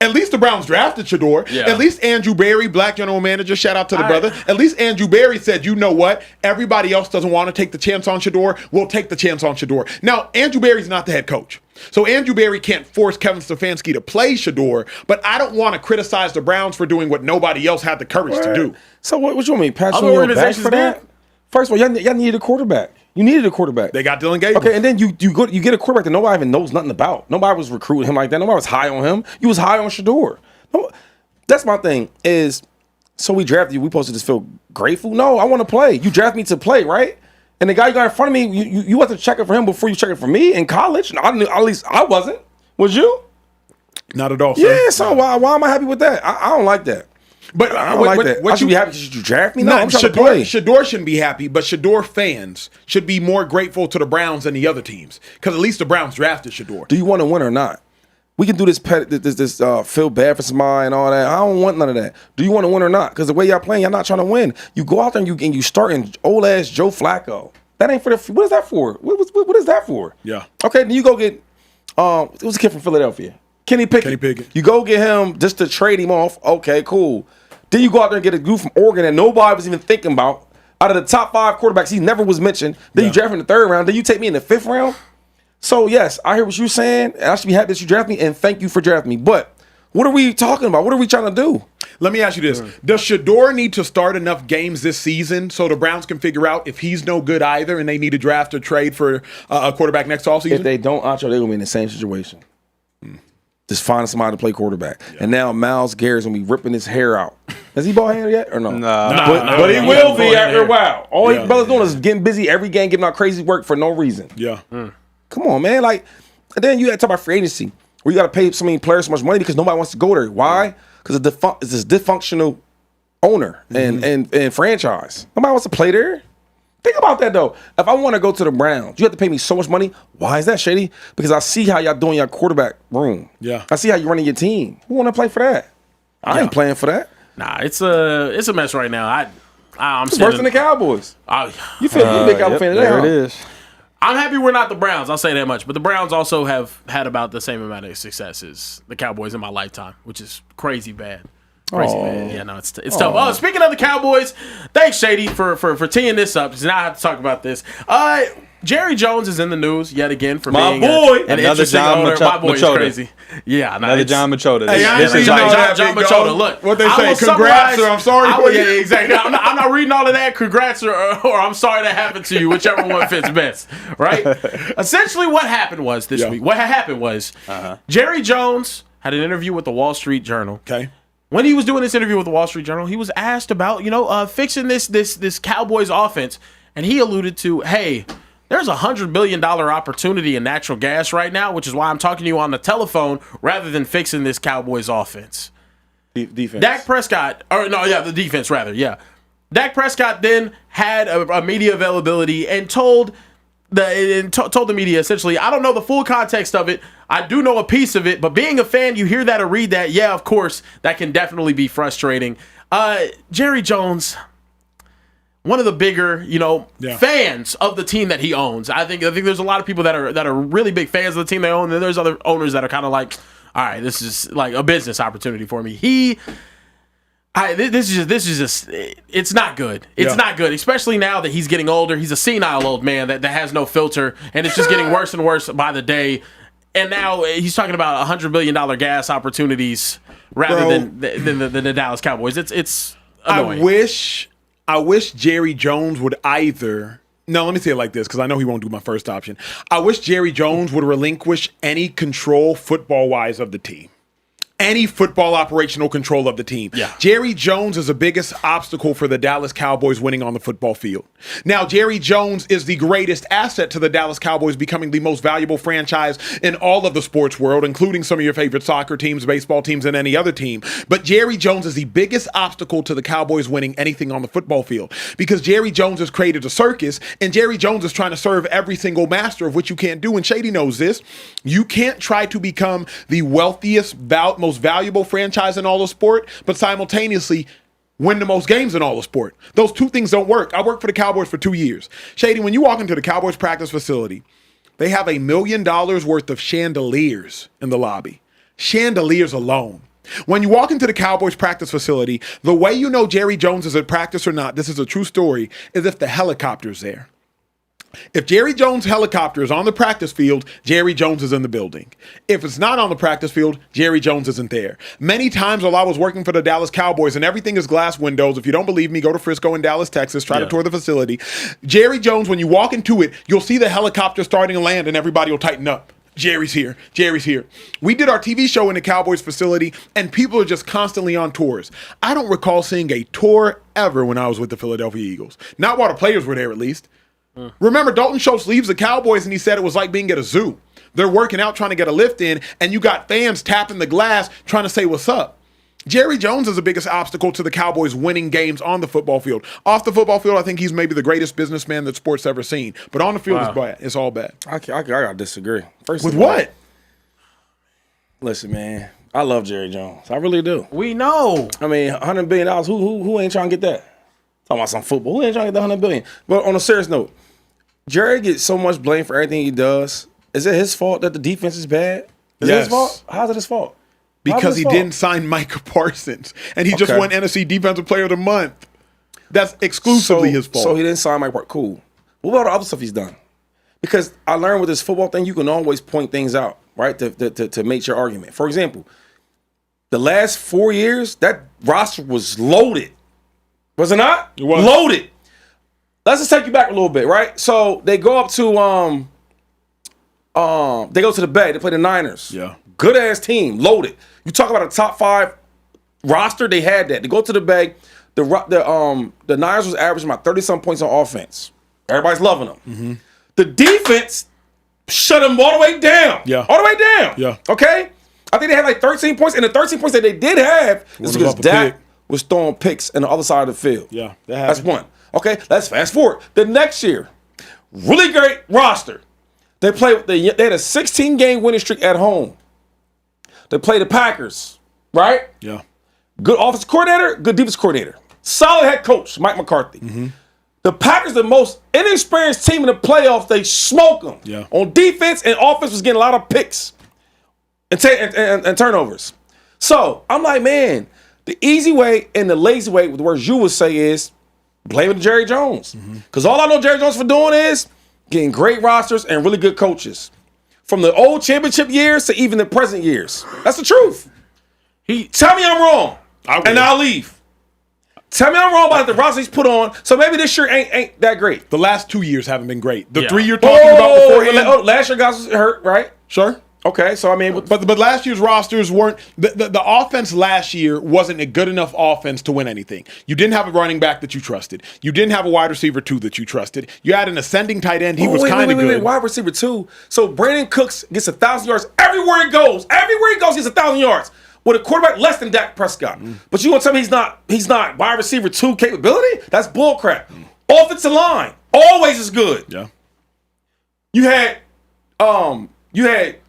At least the Browns drafted Shedeur. Yeah. At least Andrew Berry, black general manager, shout out to the brother. At least Andrew Berry said, you know what? Everybody else doesn't want to take the chance on Shedeur. We'll take the chance on Shedeur. Now, Andrew Berry's not the head coach. So Andrew Berry can't force Kevin Stefanski to play Shedeur, but I don't want to criticize the Browns for doing what nobody else had the courage to do. So what you want me, pat you on your back for that? First of all, y'all needed a quarterback. You needed a quarterback. They got Dylan Gabriel. Okay, and then you get a quarterback that nobody even knows nothing about. Nobody was recruiting him like that. Nobody was high on him. You was high on Shedeur. No, that's my thing is, so we drafted you. We supposed to just feel grateful? No, I want to play. You draft me to play, right? And the guy you got in front of me, you wasn't checking for him before you checked for me in college. No, at least I wasn't. Was you? Not at all, sir. Yeah, so why am I happy with that? I don't like that. But I don't like that. I should be happy because you draft me? No, I'm trying to play. Shedeur shouldn't be happy, but Shedeur fans should be more grateful to the Browns than the other teams because at least the Browns drafted Shedeur. Do you want to win or not? We can do this feel bad for somebody and all that. I don't want none of that. Do you want to win or not? Because the way y'all playing, y'all not trying to win. You go out there and you starting old ass Joe Flacco. That ain't for the. What is that for? What is that for? Yeah. Okay, then you go get. It was a kid from Philadelphia, Kenny Pickett. You go get him just to trade him off. Okay, cool. Then you go out there and get a dude from Oregon that nobody was even thinking about. Out of the top 5 quarterbacks, he never was mentioned. Then you draft him in the 3rd round. Then you take me in the 5th round. So, yes, I hear what you're saying, and I should be happy that you draft me, and thank you for drafting me. But what are we talking about? What are we trying to do? Let me ask you this. Does Shedeur need to start enough games this season so the Browns can figure out if he's no good either and they need to draft or trade for a quarterback next offseason? If they don't, they're going to be in the same situation. Just find somebody to play quarterback. Yeah. And now Myles Garrett's going to be ripping his hair out. Has he bought hair yet or no? But he will be after a while. All his brothers doing is getting busy every game, giving out crazy work for no reason. Yeah. Come on, man. Like, and then you got to talk about free agency where you got to pay so many players so much money because nobody wants to go there. Why? Because it's this dysfunctional owner and franchise. Nobody wants to play there. Think about that, though. If I want to go to the Browns, you have to pay me so much money. Why is that, Shady? Because I see how y'all doing your quarterback room. Yeah. I see how you're running your team. Who want to play for that? I ain't playing for that. Nah, it's a mess right now. I'm it's worse than the Cowboys. You feel you big Cowboy fan today, there it is. I'm happy we're not the Browns. I'll say that much. But the Browns also have had about the same amount of success as the Cowboys in my lifetime, which is crazy bad. Crazy bad. Yeah, no, it's tough. Oh, speaking of the Cowboys, thanks, Shady, for teeing this up. Now I have to talk about this. Jerry Jones is in the news yet again for being an interesting owner. My boy is crazy. Yeah, another John Machota. Hey, John Machota. Look, what they say? Congrats or I'm sorry. Yeah, exactly. I'm not reading all of that. Congrats or I'm sorry that happened to you. Whichever one fits best. Right. Essentially, what happened was this week. What happened was Jerry Jones had an interview with the Wall Street Journal. Okay. When he was doing this interview with the Wall Street Journal, he was asked about fixing this Cowboys offense, and he alluded to, hey, there's a $100 billion opportunity in natural gas right now, which is why I'm talking to you on the telephone rather than fixing this Cowboys offense. Defense. Dak Prescott, the defense rather, yeah. Dak Prescott then had a media availability and told the media essentially, I don't know the full context of it. I do know a piece of it, but being a fan, you hear that or read that, yeah, of course, that can definitely be frustrating. Jerry Jones, one of the bigger, fans of the team that he owns. I think there's a lot of people that are really big fans of the team they own, and there's other owners that are kind of like, all right, this is like a business opportunity for me. This is just it's not good. It's not good, especially now that he's getting older. He's a senile old man that has no filter, and it's just getting worse and worse by the day. And now he's talking about $100 billion gas opportunities rather than the Dallas Cowboys. It's annoying. I wish Jerry Jones would either. No, let me say it like this, because I know he won't do my first option. I wish Jerry Jones would relinquish any control football-wise of the team. Any football operational control of the team. Yeah. Jerry Jones is the biggest obstacle for the Dallas Cowboys winning on the football field. Now, Jerry Jones is the greatest asset to the Dallas Cowboys becoming the most valuable franchise in all of the sports world, including some of your favorite soccer teams, baseball teams, and any other team. But Jerry Jones is the biggest obstacle to the Cowboys winning anything on the football field, because Jerry Jones has created a circus, and Jerry Jones is trying to serve every single master, of which you can't do. And Shady knows this. You can't try to become the wealthiest, most valuable franchise in all of sport, but simultaneously win the most games in all of sport. Those two things don't work. I worked for the Cowboys for 2 years. Shady, when you walk into the Cowboys practice facility, they have $1 million worth of chandeliers in the lobby. Chandeliers alone. When you walk into the Cowboys practice facility, the way you know Jerry Jones is at practice or not, this is a true story, is if the helicopter's there. If Jerry Jones' helicopter is on the practice field, Jerry Jones is in the building. If it's not on the practice field, Jerry Jones isn't there. Many times while I was working for the Dallas Cowboys, and everything is glass windows. If you don't believe me, go to Frisco and Dallas, Texas, try to tour the facility. Jerry Jones, when you walk into it, you'll see the helicopter starting to land and everybody will tighten up. Jerry's here. Jerry's here. We did our TV show in the Cowboys facility, and people are just constantly on tours. I don't recall seeing a tour ever when I was with the Philadelphia Eagles. Not while the players were there, at least. Remember, Dalton Schultz leaves the Cowboys and he said it was like being at a zoo. They're working out trying to get a lift in, and you got fans tapping the glass trying to say what's up. Jerry Jones is the biggest obstacle to the Cowboys winning games on the football field. Off the football field, I think he's maybe the greatest businessman that sport's ever seen. But on the field, it's bad. It's all bad. I gotta disagree. With what? Listen, man, I love Jerry Jones. I really do. We know. I mean, $100 billion. Who ain't trying to get that? Talking about some football. Who ain't trying to get the $100 billion? But on a serious note, Jerry gets so much blame for everything he does. Is it his fault that the defense is bad? Is it his fault? How's it his fault? Because he didn't sign Micah Parsons, and he just won NFC Defensive Player of the Month. That's exclusively his fault. So he didn't sign Micah Parsons. Cool. What about the other stuff he's done? Because I learned with this football thing, you can always point things out, right, to make your argument. For example, the last 4 years, that roster was loaded. Was it not? It was. Loaded. Let's just take you back a little bit, right? So they go up to they go to the Bay. They play the Niners. Yeah. Good ass team, loaded. You talk about a top 5 roster, they had that. They go to the Bay. The Niners was averaging about 30-some points on offense. Everybody's loving them. Mm-hmm. The defense shut them all the way down. Yeah. All the way down. Yeah. Okay? I think they had like 13 points, and the 13 points that they did have is because Dak was throwing picks on the other side of the field. Yeah. That's one. Okay, let's fast forward. The next year, really great roster. They had a 16-game winning streak at home. They played the Packers, right? Yeah. Good offensive coordinator, good defensive coordinator. Solid head coach, Mike McCarthy. Mm-hmm. The Packers, the most inexperienced team in the playoffs, they smoke them. Yeah. On defense, and offense was getting a lot of picks and turnovers. So I'm like, man, the easy way and the lazy way, with the words you would say, is blaming Jerry Jones. Because all I know Jerry Jones for doing is getting great rosters and really good coaches. From the old championship years to even the present years. That's the truth. Tell me I'm wrong, and I'll leave. Tell me I'm wrong about the roster he's put on, so maybe this year ain't that great. The last 2 years haven't been great. The 3 you're talking about beforehand. Last year guys was hurt, right? Sure. Okay, so I mean, but last year's rosters weren't the offense last year wasn't a good enough offense to win anything. You didn't have a running back that you trusted. You didn't have a wide receiver 2 that you trusted. You had an ascending tight end. He was kind of good. Wide receiver 2. So Brandon Cooks gets 1,000 yards everywhere he goes. Everywhere he goes, he gets 1,000 yards. with a quarterback less than Dak Prescott. But you want to tell me he's not wide receiver 2 capability? That's bullcrap. Offensive line always is good. Yeah. You had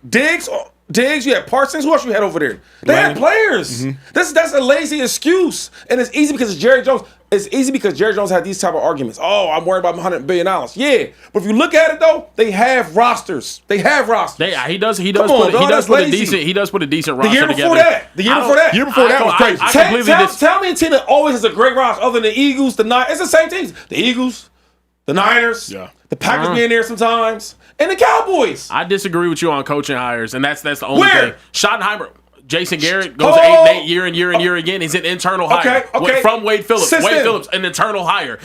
Diggs, you had Parsons. Who else you had over there? They had players. That's a lazy excuse, and it's easy because Jerry Jones. It's easy because Jerry Jones had these type of arguments. Oh, I'm worried about $100 billion. Yeah, but if you look at it though, they have rosters. He does put a decent roster together. The year before that was crazy. Tell me a team that always has a great roster other than the Eagles, the Niners. It's the same teams. The Eagles, the Niners, the Packers being there sometimes, and the Cowboys. I disagree with you on coaching hires, and that's the only thing. Schottenheimer. Jason Garrett goes 8-8 year and year again. He's an internal hire from Wade Phillips. Wade Phillips, an internal hire.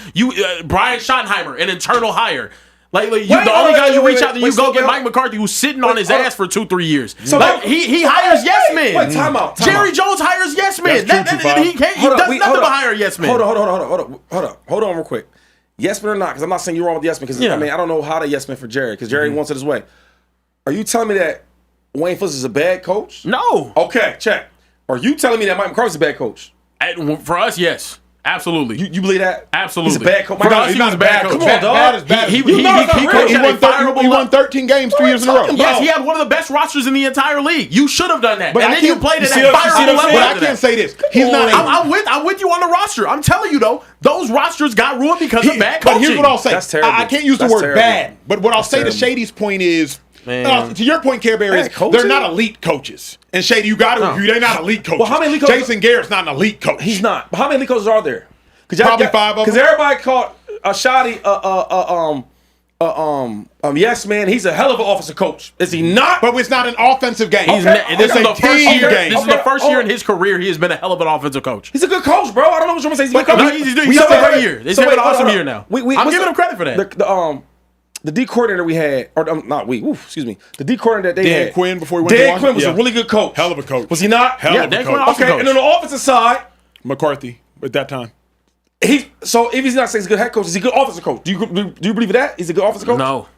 Brian Schottenheimer, an internal hire. The only guy you reach out to, you go get Mike McCarthy, who's sitting on his ass for 2-3 years. So he hires yes men. Wait, time out. Jerry Jones hires yes men. He does nothing but hire yes men. Hold on, real quick. Yes men or not? Because I'm not saying you're wrong with yes men. Because I don't know how to yes men for Jerry. Because Jerry wants it his way. Are you telling me that Wayne Phillips is a bad coach? No. Okay, check. Are you telling me that Mike McCarthy's a bad coach? For us, yes. Absolutely. You believe that? Absolutely. He's a bad coach. For us, he was a bad coach. Come on, dog. He won 13 games 3 years in a row. Yes, he had one of the best rosters in the entire league. You should have done that. But and then you played at that fireable level. But I can't say this. He's not. I'm with you on the roster. I'm telling you, though, those rosters got ruined because of bad coaching. But here's what I'll say. That's terrible. I can't use the word bad. But what I'll say to Shady's point is, to your point, Care Bear, is they're not elite coaches. And Shady, you got to agree, they're not elite coaches. Well, how many elite coaches? Jason Garrett's not an elite coach. He's not. But how many elite coaches are there? Probably 5 of them. Because everybody called Shoddy yes man. He's a hell of an offensive coach. Is he not? But it's not an offensive game. This is the first year in his career he has been a hell of an offensive coach. He's a good coach, bro. I don't know what you're going to say. He's a good coach. He's having a great year. He's having an awesome year now. I'm giving him credit for that. The D coordinator we had, or excuse me, the D coordinator that they had. Dan Quinn before he went to Washington. Dan Quinn was a really good coach. Hell of a coach. Was he not? Hell of a coach. Okay, and on the offensive side, McCarthy at that time. So if he's not saying he's a good head coach, is he a good offensive coach? Do you believe that? He's a good offensive coach? No.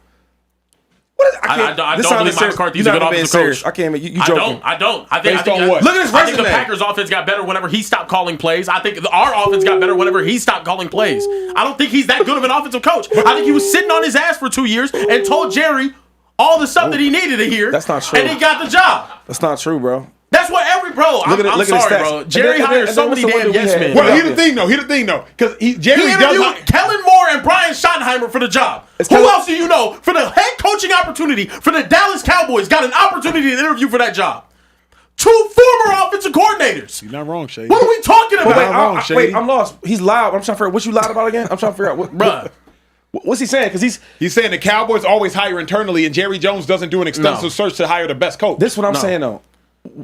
I don't believe Mike McCarthy's a good offensive coach. I can't. You joking? I don't. I think what? Look at his resume. I think the Packers' offense got better whenever he stopped calling plays. I think our offense got better whenever he stopped calling plays. I don't think he's that good of an offensive coach. I think he was sitting on his ass for 2 years and told Jerry all the stuff that he needed to hear. That's not true. And he got the job. That's not true, bro. That's what I'm sorry, bro. Jerry hires so many damn yes men. Well, here's the thing, though. Because Jerry interviewed Kellen Moore and Brian Schottenheimer for the job. Who else do you know for the head coaching opportunity for the Dallas Cowboys got an opportunity to interview for that job? 2 former offensive coordinators. You're not wrong, Shady. What are we talking about? Wait, I'm lost. He's loud. I'm trying to figure out what you lied about again. I'm trying to figure out what. Bruh. What's he saying? Because he's saying the Cowboys always hire internally, and Jerry Jones doesn't do an extensive search to hire the best coach. This is what I'm saying, though.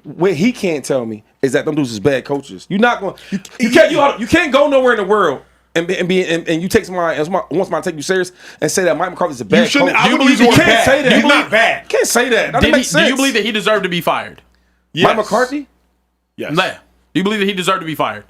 What he can't tell me is that them dudes is bad coaches. You're not going. You can't go nowhere in the world and you take somebody wants somebody to take you serious and say that Mike McCarthy's a bad coach. I believe you can't say that. He's not bad. Can't say that. That doesn't make sense. Do you believe that he deserved to be fired? Yes. Mike McCarthy? Yes. Do you believe that he deserved to be fired?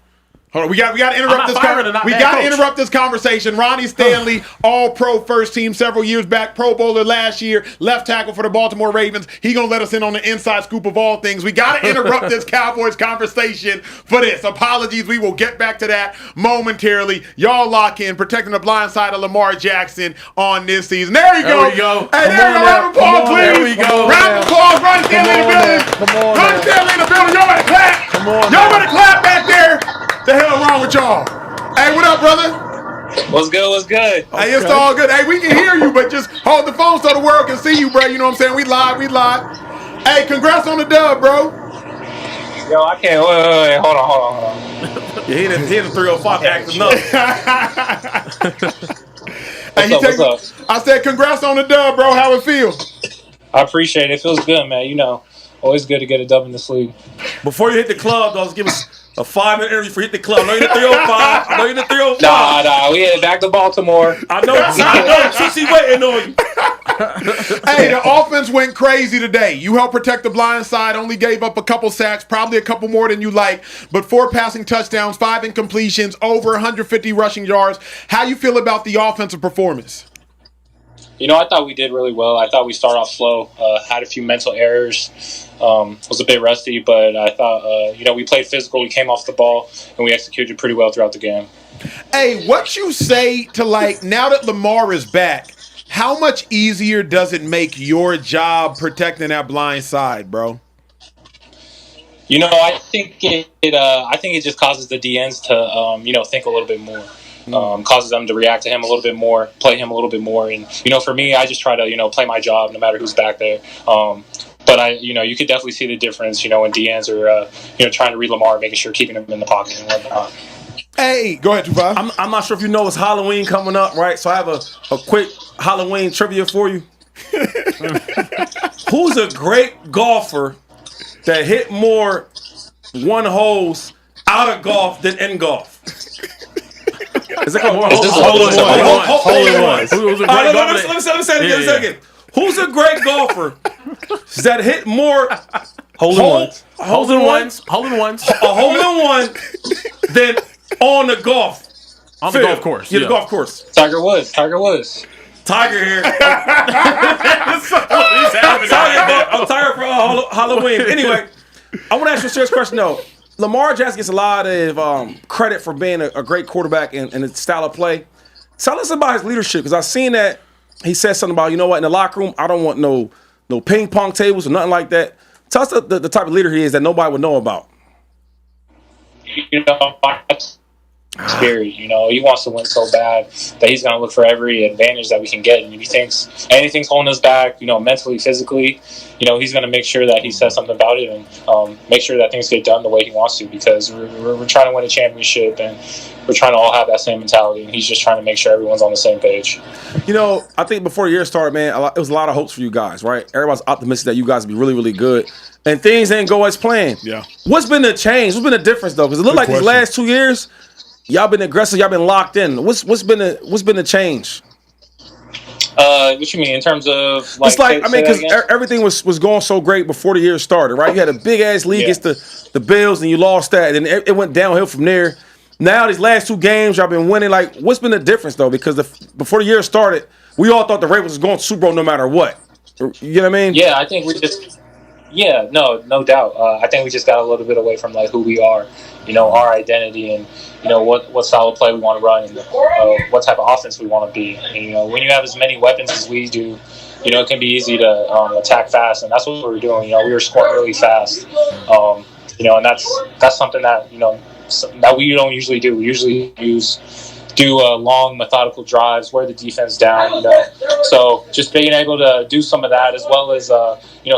Hold on, we got to interrupt this. We got to interrupt this conversation. Ronnie Stanley, All-Pro first team several years back, Pro Bowler last year, left tackle for the Baltimore Ravens. He gonna let us in on the inside scoop of all things. We got to interrupt this Cowboys conversation for this. Apologies. We will get back to that momentarily. Y'all lock in, protecting the blind side of Lamar Jackson on this season. There you go. There we go. Hey, there you go. Round of applause, please. There we go. Round of applause. Ronnie Stanley in the building. Ronnie Stanley in the building. Y'all better clap. Y'all better clap back there. The hell wrong with y'all? Hey, what up, brother? What's good? Hey, it's all good. Hey, we can hear you, but just hold the phone so the world can see you, bro. You know what I'm saying? We live. Hey, congrats on the dub, bro. Yo, I can't. Wait. Hold on. Yeah, he had a 305 acting up. What's up? I said, congrats on the dub, bro. How it feel? I appreciate it. It feels good, man. You know, always good to get a dub in this league. Before you hit the club, though, give us a 5-minute interview for hit the club. I know you're the 305. I know you're the 305. Nah. We headed back to Baltimore. I know. CC waiting on you. Hey, the offense went crazy today. You helped protect the blind side, only gave up a couple sacks, probably a couple more than you like, but 4 passing touchdowns, 5 incompletions, over 150 rushing yards. How you feel about the offensive performance? You know, I thought we did really well. I thought we started off slow, had a few mental errors. was a bit rusty, but I thought, we played physical. We came off the ball, and we executed pretty well throughout the game. Hey, what you say to, like, now that Lamar is back, how much easier does it make your job protecting that blind side, bro? I think it just causes the DNs to, think a little bit more. Causes them to react to him a little bit more, play him a little bit more. And, for me, I just try to, play my job no matter who's back there. But you could definitely see the difference, when DNs are, trying to read Lamar, making sure keeping him in the pocket and whatnot. Hey, go ahead, Tupac. I'm not sure if you know it's Halloween coming up, right? So I have a quick Halloween trivia for you. Who's a great golfer that hit more one holes out of golf than in golf? Is it called hole-in-ones? Let me say it again. Who's a great golfer that hit more hole-in-ones than on the golf on field? The golf course? Yeah, the golf course. Tiger Woods. Tiger here. I'm tired for Halloween. Anyway, I want to ask you a serious question though. Lamar Jackson gets a lot of credit for being a great quarterback and his style of play. Tell us about his leadership, because I've seen that he said something about, in the locker room, I don't want no ping pong tables or nothing like that. Tell us the type of leader he is that nobody would know about. Spirit, he wants to win so bad that he's going to look for every advantage that we can get. And if he thinks anything's holding us back, mentally, physically, he's going to make sure that he says something about it and make sure that things get done the way he wants to, because we're trying to win a championship and we're trying to all have that same mentality, and he's just trying to make sure everyone's on the same page. I think before the year started, man, it was a lot of hopes for you guys, right? Everybody's optimistic that you guys would be really, really good, and things didn't go as planned. Yeah. What's been the change? What's been the difference, though? Because it looked like these last 2 years, y'all been aggressive. Y'all been locked in. What's been the change? What you mean in terms of like? It's like, because everything was going so great before the year started, right? You had a big ass lead against the Bills, and you lost that, and it went downhill from there. Now these last 2 games, y'all been winning. Like, what's been the difference though? Because before the year started, we all thought the Ravens was going to Super Bowl no matter what. You know what I mean? Yeah, I think we just. Yeah, no doubt. I think we just got a little bit away from like who we are, our identity, and what style of play we want to run, and what type of offense we want to be. And, when you have as many weapons as we do, it can be easy to attack fast, and that's what we were doing. We were scoring really fast, and that's something that that we don't usually do. We usually do long methodical drives, wear the defense down, So just being able to do some of that, as well as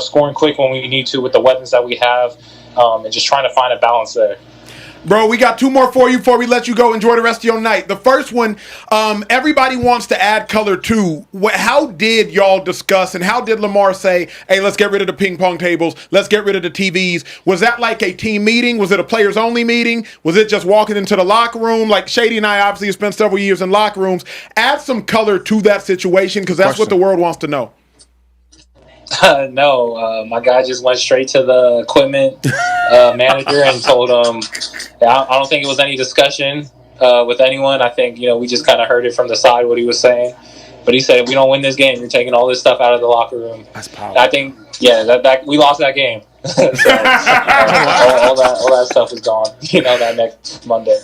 scoring quick when we need to with the weapons that we have, and just trying to find a balance there. Bro, we got 2 more for you before we let you go. Enjoy the rest of your night. The first one, everybody wants to add color too. How did y'all discuss, and how did Lamar say, hey, let's get rid of the ping pong tables, let's get rid of the TVs? Was that like a team meeting? Was it a players only meeting? Was it just walking into the locker room? Like Shady and I obviously have spent several years in locker rooms. Add some color to that situation, because that's what the world wants to know. No, my guy just went straight to the equipment manager and told him, I don't think it was any discussion with anyone. I think, we just kind of heard it from the side what he was saying. But he said, if we don't win this game, you're taking all this stuff out of the locker room. That's powerful. I think, that we lost that game. So, all that stuff is gone, that next Monday.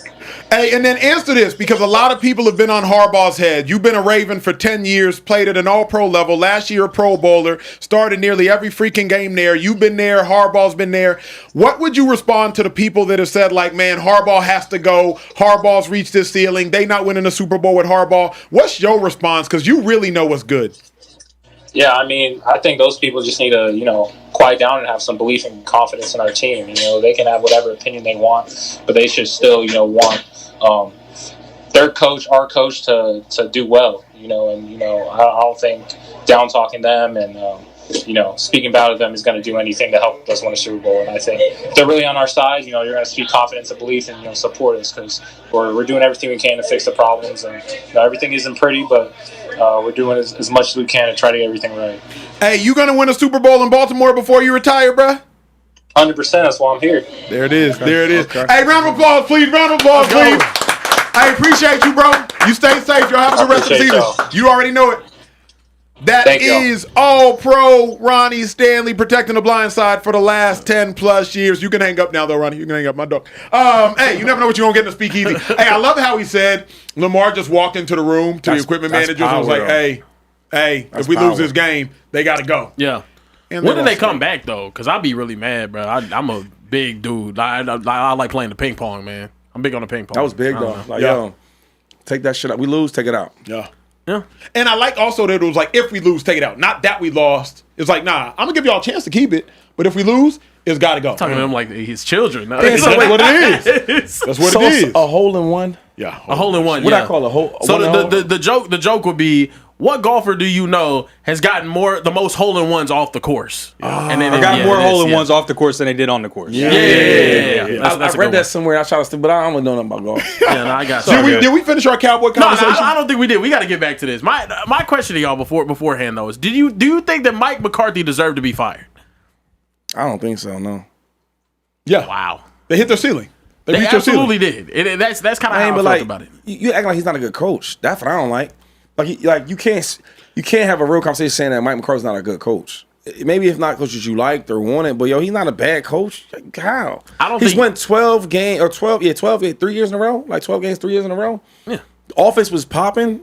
Hey, and then answer this, because a lot of people have been on Harbaugh's head. You've been a Raven for 10 years, played at an all-pro level, last year a Pro Bowler, started nearly every freaking game there. You've been there, Harbaugh's been there. What would you respond to the people that have said, like, man, Harbaugh has to go, Harbaugh's reached his ceiling, they not winning a Super Bowl with Harbaugh? What's your response? Because you really know what's good. Yeah, I think those people just need to, quiet down and have some belief and confidence in our team. They can have whatever opinion they want, but they should still, want their coach, our coach, to do well. And I don't think down talking them and speaking bad of them is going to do anything to help us win a Super Bowl. And I think if they're really on our side, you're going to speak confidence and belief and support us, because we're doing everything we can to fix the problems. And everything isn't pretty, but we're doing as much as we can to try to get everything right. Hey, you going to win a Super Bowl in Baltimore before you retire, bruh? 100%. That's why I'm here. There it is. Okay. There it is. Okay. Hey, round of applause, please. Round of applause, please. I appreciate you, bro. You stay safe. Y'all have a good rest of the season. You already know it. That is All-Pro Ronnie Stanley protecting the blind side for the last 10 plus years. You can hang up now, though, Ronnie. You can hang up, my dog. Hey, you never know what you're going to get in the speakeasy. Hey, I love how he said Lamar just walked into the room to the equipment managers and was like, hey, if we lose this game, they got to go. Yeah. And when did they come back, though? Because I'd be really mad, bro. I'm a big dude. I like playing the ping pong, man. I'm big on the ping pong. That was big, though. Like, yo, take that shit out. We lose, take it out. Yeah. Yeah. And I like also that it was like, if we lose, take it out. Not that we lost. It's like, nah, I'm going to give y'all a chance to keep it. But if we lose, it's got to go. Talking to him like his children. That's what it is. That's what it is. A hole in one? Yeah. A hole in one. What I call a hole? So the joke would be, what golfer do you know has gotten the most hole in ones off the course? And then got more hole in ones off the course than they did on the course. Yeah. I read that somewhere. I tried to, but I don't know nothing about golf. Yeah, no, I got you. Did we finish our Cowboy conversation? No, I don't think we did. We got to get back to this. My question to y'all beforehand though is, do you think that Mike McCarthy deserved to be fired? I don't think so. No. Yeah. Wow. They hit their ceiling. They reached their ceiling. absolutely did. That's kind of how I felt about it. You act like he's not a good coach. That's what I don't like. Like you can't have a real conversation saying that Mike McCarthy's not a good coach. Maybe if not coaches you liked or wanted, but he's not a bad coach. How? He's won 12 games or 12 3 years in a row. Like 12 games 3 years in a row. Yeah. The offense was popping.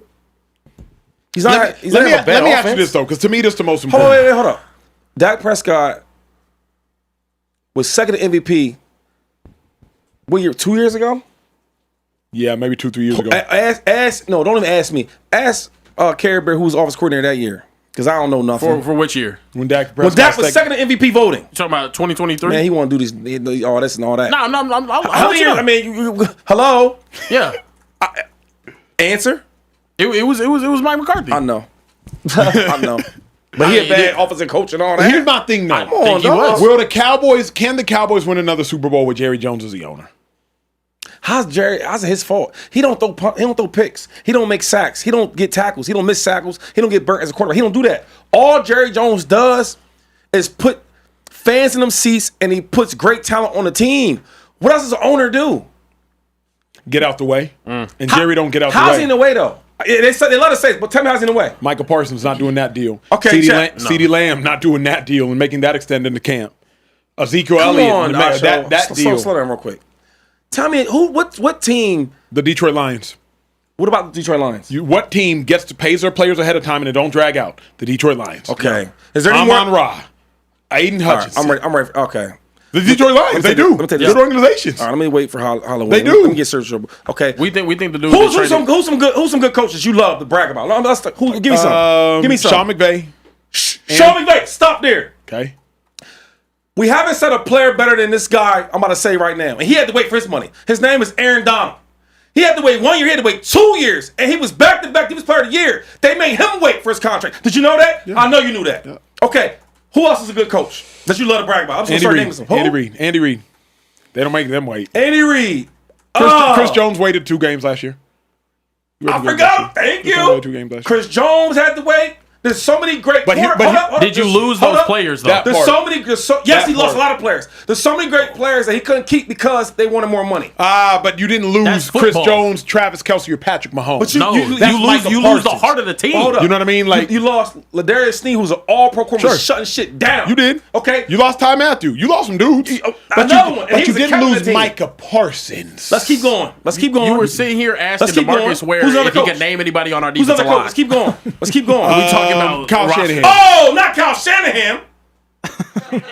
Let me ask you this though, because to me this is the most important. Hold up. Dak Prescott was second to MVP. What year? 2 years ago? Yeah, maybe 2-3 years ago. Don't even ask me. Ask Carey Bear, who was offense coordinator that year, because I don't know nothing. For which year? When Dak was second in MVP voting. You talking about 2023? Man, he want to do this, all this and all that. No, How many years? I mean, hello. Yeah. Answer. It was Mike McCarthy. I know. I know. But he had bad offensive coach and all that. Here's my thing, though. Can the Cowboys win another Super Bowl with Jerry Jones as the owner? How's it his fault? He don't throw picks. He don't make sacks. He don't get tackles. He don't miss tackles. He don't get burnt as a quarterback. He don't do that. All Jerry Jones does is put fans in them seats, and he puts great talent on the team. What else does the owner do? Get out the way. And Jerry don't get out the way. How's he in the way, though? They let us say it, but tell me how's he in the way. Michael Parsons not doing that deal. Okay, CeeDee Lamb not doing that deal and making that extend into camp. Ezekiel Elliott, that deal. Slow down real quick. Tell me what team? The Detroit Lions. What about the Detroit Lions? What team pays their players ahead of time and they don't drag out? The Detroit Lions. Okay. Is there any Amon Ra, Aiden Hutchinson. Right, I'm ready. Okay. The Detroit Lions. They do. Good organizations. All right, let me wait for Halloween. They do. Let me get searchable. Okay. We think the dude. Who's some good coaches you love to brag about? Give me some. Give me some. Sean McVay. Sean McVay. Stop there. Okay. We haven't set a player better than this guy I'm about to say right now. And he had to wait for his money. His name is Aaron Donald. He had to wait 1 year. He had to wait 2 years. And he was back-to-back. He was player of the year. They made him wait for his contract. Did you know that? Yeah. I know you knew that. Yeah. Okay. Who else is a good coach that you love to brag about? I'm just going to start naming some. Andy Reid. They don't make them wait. Andy Reid. Chris Jones waited 2 games last year. I forgot. Thank you. Chris Jones had to wait. There's so many great players. Did you lose those players, though? There's so many. Yes, he lost a lot of players. There's so many great players that he couldn't keep because they wanted more money. But you didn't lose Chris Jones, Travis Kelce, or Patrick Mahomes. But you lose the heart of the team. You know what I mean? Like you lost Ladarius Sneed, who's an all-pro quarterback, shutting shit down. You did. Okay. You lost Ty Matthew. You lost some dudes. But you didn't lose Micah Parsons. Let's keep going. You were sitting here asking DeMarcus Ware if he could name anybody on our defensive line. Let's keep going. Let's keep going. Are we talking about Kyle Shanahan? Oh, not Kyle Shanahan.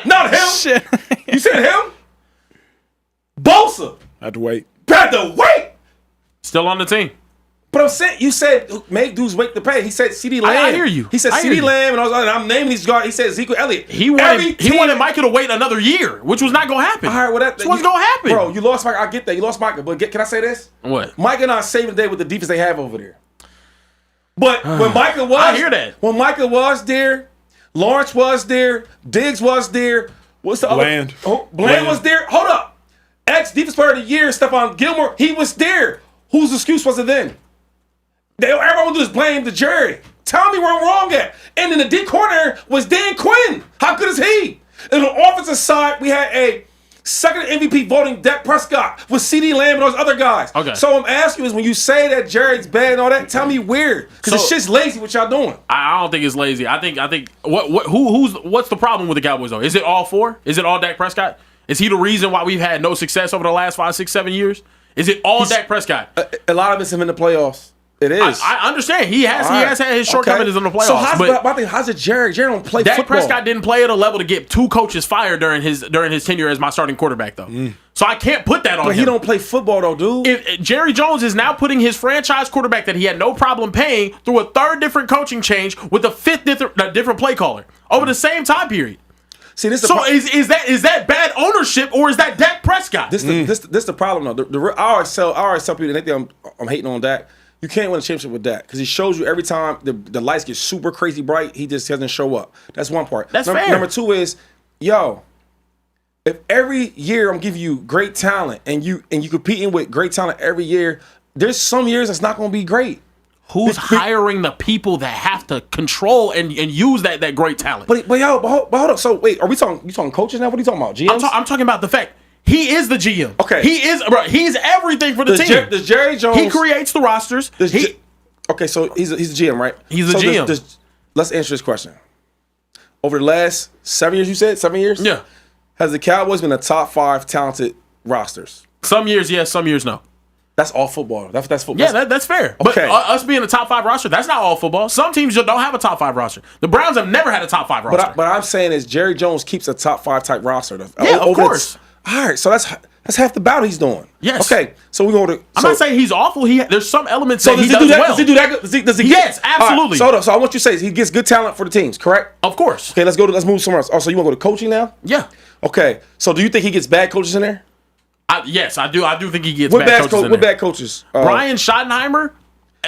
Not him. You said him? Bosa. Had to wait. Still on the team. But I'm saying, you said make dudes wait to pay. He said CeeDee Lamb. I hear you. He said CeeDee Lamb, and I'm naming these guys. He said Ezekiel Elliott. He wanted Micah to wait another year, which was not going to happen. All right, well, that's what's going to happen. Bro, you lost Micah. I get that. You lost Micah. But can I say this? What? Micah not saving the day with the defense they have over there. But when Micah was... I hear that. When Micah was there, Lawrence was there, Diggs was there. What's the Bland. other? Bland was there. Hold up. Ex-defense player of the year, Stephon Gilmore, he was there. Whose excuse was it then? Everyone would do is blame the jury. Tell me where I'm wrong at. And then the D corner was Dan Quinn. How good is he? And on the offensive side, we had a second in MVP voting Dak Prescott with CD Lamb and those other guys. Okay. So I'm asking you is when you say that Jerry's bad and all that, tell me where. Because it's shit's lazy what y'all doing. I don't think it's lazy. I think what's the problem with the Cowboys though? Is it all four? Is it all Dak Prescott? Is he the reason why we've had no success over the last 5, 6, 7 years? Is it all Dak Prescott? A lot of it's him in the playoffs. It is. I understand. He has had his shortcomings in the playoffs. So how's it Jerry? Jerry don't play Dak football. Prescott didn't play at a level to get 2 coaches fired during his tenure as my starting quarterback, though. So I can't put that on him. But he don't play football, though, dude. If Jerry Jones is now putting his franchise quarterback that he had no problem paying through a 3rd different coaching change with a 5th different play caller over the same time period. See, is that bad ownership or is that Dak Prescott? This the problem though. I always tell people they think I'm hating on Dak. You can't win a championship with Dak because he shows you every time the lights get super crazy bright, he just doesn't show up. That's one part. That's fair. Number 2 is, if every year I'm giving you great talent and you competing with great talent every year, there's some years that's not going to be great. Who's hiring the people that have to control and use that great talent? But hold up. So wait, you talking coaches now? What are you talking about? GMs? I'm talking about the fact he is the GM. Okay, he's everything for the team. Does Jerry Jones? He creates the rosters. Okay, so he's a GM, right? He's a GM. Let's answer this question. Over the last 7 years, you said 7 years. Yeah. Has the Cowboys been a top 5 talented rosters? Some years, yes. Some years, no. That's all football. That's football. Yeah, that's fair. Okay. But us being a top 5 roster, that's not all football. Some teams just don't have a top 5 roster. The Browns have never had a top 5 roster. But I'm saying is Jerry Jones keeps a top 5 type roster. Yeah, of course. All right, so that's half the battle he's doing. Yes. Okay, so we go to. I'm not saying he's awful. There's some elements that he does well. Does he do that good? Does he yes, absolutely. Right, so I want you to say he gets good talent for the teams, correct? Of course. Okay, let's move somewhere else. Also, you want to go to coaching now? Yeah. Okay, so do you think he gets bad coaches in there? Yes, I do. I do think he gets bad coaches in there. What bad coaches? Brian Schottenheimer,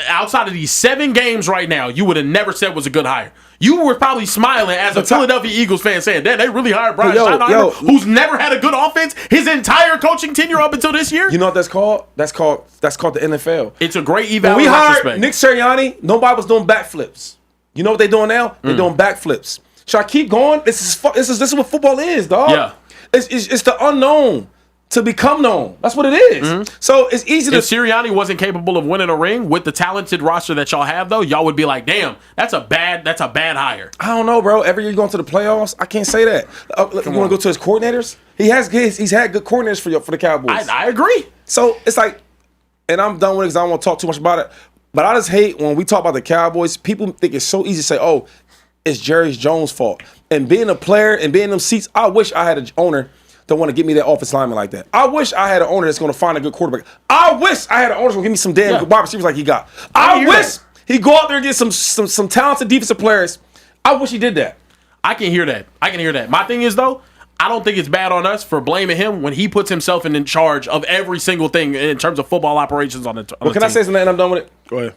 outside of these 7 games right now, you would have never said was a good hire. You were probably smiling as a Philadelphia Eagles fan saying, "Damn, they really hired Brian Schottenheimer, who's never had a good offense his entire coaching tenure up until this year." You know what that's called? That's called the NFL. It's a great eval. When we hired Nick Sirianni, nobody was doing backflips. You know what they're doing now? They're doing backflips. Should I keep going? This is what football is, dog. Yeah. It's the unknown to become known. That's what it is. So it's easy to. If Sirianni wasn't capable of winning a ring with the talented roster that y'all have, though, y'all would be like, "Damn, that's a bad hire." I don't know, bro. Every year you're going to the playoffs. I can't say that. You want to go to his coordinators? He's had good coordinators for the Cowboys. I agree. So it's like, and I'm done with it because I don't want to talk too much about it. But I just hate when we talk about the Cowboys. People think it's so easy to say, "Oh, it's Jerry Jones' fault." And being a player and being in them seats, I wish I had an owner that want to give me that offensive lineman like that. I wish I had an owner that's going to find a good quarterback. I wish I had an owner that's going to give me some damn good wide receivers like he got. I wish he'd go out there and get some talented defensive players. I wish he did that. I can hear that. My thing is, though, I don't think it's bad on us for blaming him when he puts himself in charge of every single thing in terms of football operations on the team. Can I say something and I'm done with it? Go ahead.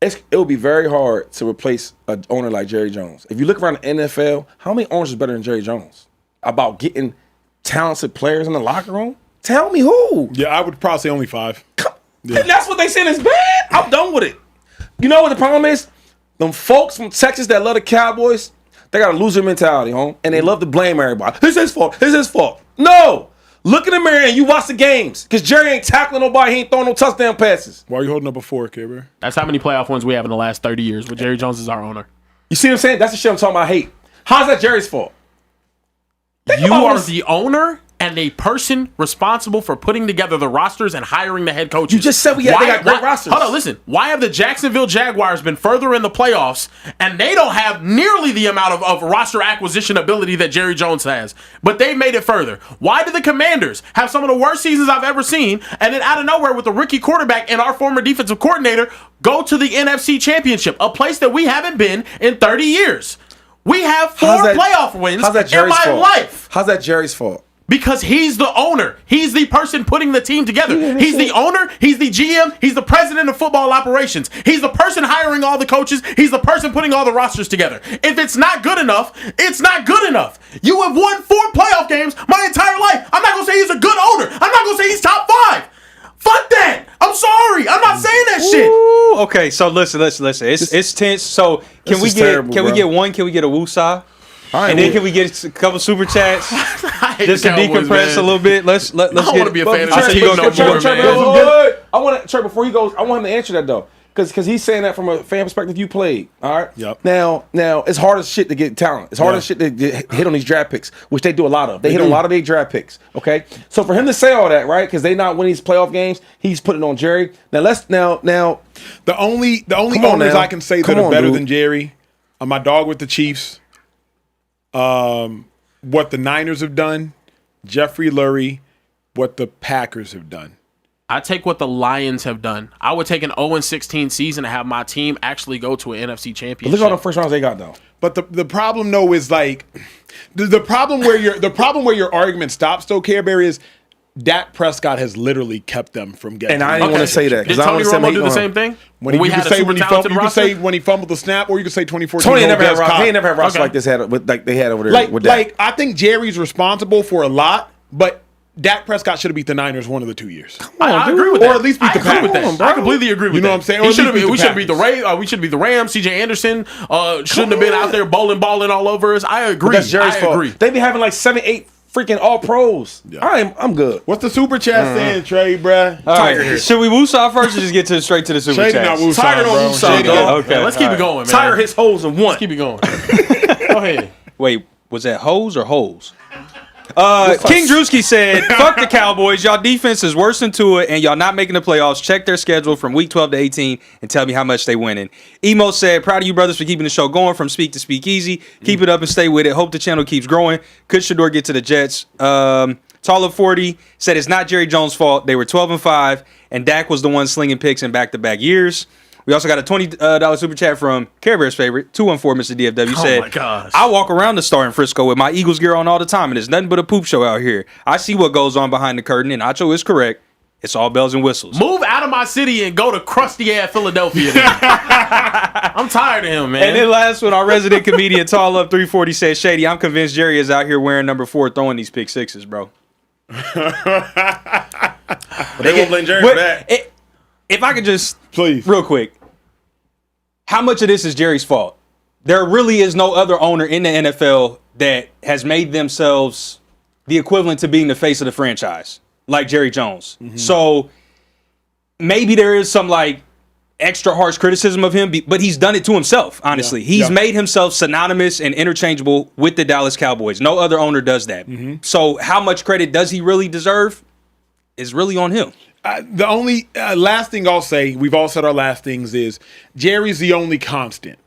It would be very hard to replace an owner like Jerry Jones. If you look around the NFL, how many owners is better than Jerry Jones? About getting talented players in the locker room? Tell me who. Yeah, I would probably say only 5. Yeah. That's what they saying is bad? I'm done with it. You know what the problem is? Them folks from Texas that love the Cowboys, they got a loser mentality, home, and they love to blame everybody. It's his fault. No! Look in the mirror and you watch the games. Because Jerry ain't tackling nobody. He ain't throwing no touchdown passes. Why are you holding up a 4, K-Bear? That's how many playoff wins we have in the last 30 years with Jerry Jones as our owner. You see what I'm saying? That's the shit I'm talking about. I hate. How's that Jerry's fault? You are the owner and a person responsible for putting together the rosters and hiring the head coaches. You just said they got great rosters. Hold on, listen. Why have the Jacksonville Jaguars been further in the playoffs and they don't have nearly the amount of roster acquisition ability that Jerry Jones has, but they made it further? Why do the Commanders have some of the worst seasons I've ever seen and then out of nowhere with the rookie quarterback and our former defensive coordinator go to the NFC Championship, a place that we haven't been in 30 years? We have 4 playoff wins in my life. How's that Jerry's fault? Because he's the owner. He's the person putting the team together. He's the owner. He's the GM. He's the president of football operations. He's the person hiring all the coaches. He's the person putting all the rosters together. If it's not good enough, it's not good enough. You have won 4 playoff games my entire life. I'm not going to say he's a good owner. I'm not going to say he's top 5. Fuck that. I'm sorry. I'm not saying that shit. Ooh, okay, so listen. It's tense. So can we get one? Can we get a woosah? And then can we get a couple super chats just to decompress a little bit? Let's I don't want to be a fan of this team no more, man. I want Trey, before he goes, I want him to answer that though. Because he's saying that from a fan perspective, you played, all right? Yep. Now, it's hard as shit to get talent. It's hard as shit to hit on these draft picks, which they do a lot of. They hit on a lot of their draft picks, okay? So for him to say all that, right, because they not winning these playoff games, he's putting it on Jerry. Now, The only owners I can say that are better than Jerry are my dog with the Chiefs, what the Niners have done, Jeffrey Lurie, what the Packers have done. I take what the Lions have done. I would take an 0-16 season to have my team actually go to an NFC championship. But look at all the first rounds they got though. But the problem though is like the problem where your argument stops though, Care Bear, is Dak Prescott has literally kept them from getting. And I didn't want to say that Did because I Tony want to Romo do the same thing? When we had a super talented roster. When he fumbled the snap, or you could say 2014. Tony never had a roster like this like they had over there. Like I think Jerry's responsible for a lot, but Dak Prescott should have beat the Niners one of the 2 years. I agree with that. Or at least beat the Packers. I completely agree with that. You know what I'm saying? We should have beat the Rams. CJ Anderson shouldn't have been out there balling all over us. I agree. But that's Jerry's fault. They be having like 7, 8 freaking all pros. Yeah. I'm good. What's the super chat saying, Trey, bruh? All right. Should we woosah first or just get straight to the super chat? Tiger don't woosah, dog. Okay. Let's keep it going, man. Tiger hits holes in one. Let's keep it going. Go ahead. Wait, was that hoes or holes? King Drewski said, fuck the Cowboys. Y'all defense is worse than Tua, and y'all not making the playoffs. Check their schedule from week 12 to 18 and tell me how much they winning. Emo said, proud of you brothers for keeping the show going from Speak to Speakeasy. Keep it up and stay with it. Hope the channel keeps growing. Could Shedeur get to the Jets? Taller 40 said it's not Jerry Jones' fault. They were 12-5, and Dak was the one slinging picks in back-to-back years. We also got a $20 super chat from Care Bear's favorite, 214 Mr. DFW. Said, my gosh. I walk around the Star in Frisco with my Eagles gear on all the time, and it's nothing but a poop show out here. I see what goes on behind the curtain, and Acho is correct. It's all bells and whistles. Move out of my city and go to crusty-ass Philadelphia. I'm tired of him, man. And then last one, our resident comedian, Tall Up 340, said, Shady, I'm convinced Jerry is out here wearing number 4 throwing these pick sixes, bro. They won't blame Jerry for that. If I could just, please, real quick, how much of this is Jerry's fault? There really is no other owner in the NFL that has made themselves the equivalent to being the face of the franchise, like Jerry Jones. Mm-hmm. So maybe there is some like extra harsh criticism of him, but he's done it to himself, honestly. Yeah. He's made himself synonymous and interchangeable with the Dallas Cowboys. No other owner does that. Mm-hmm. So how much credit does he really deserve is really on him. The only last thing I'll say, we've all said our last things, is Jerry's the only constant.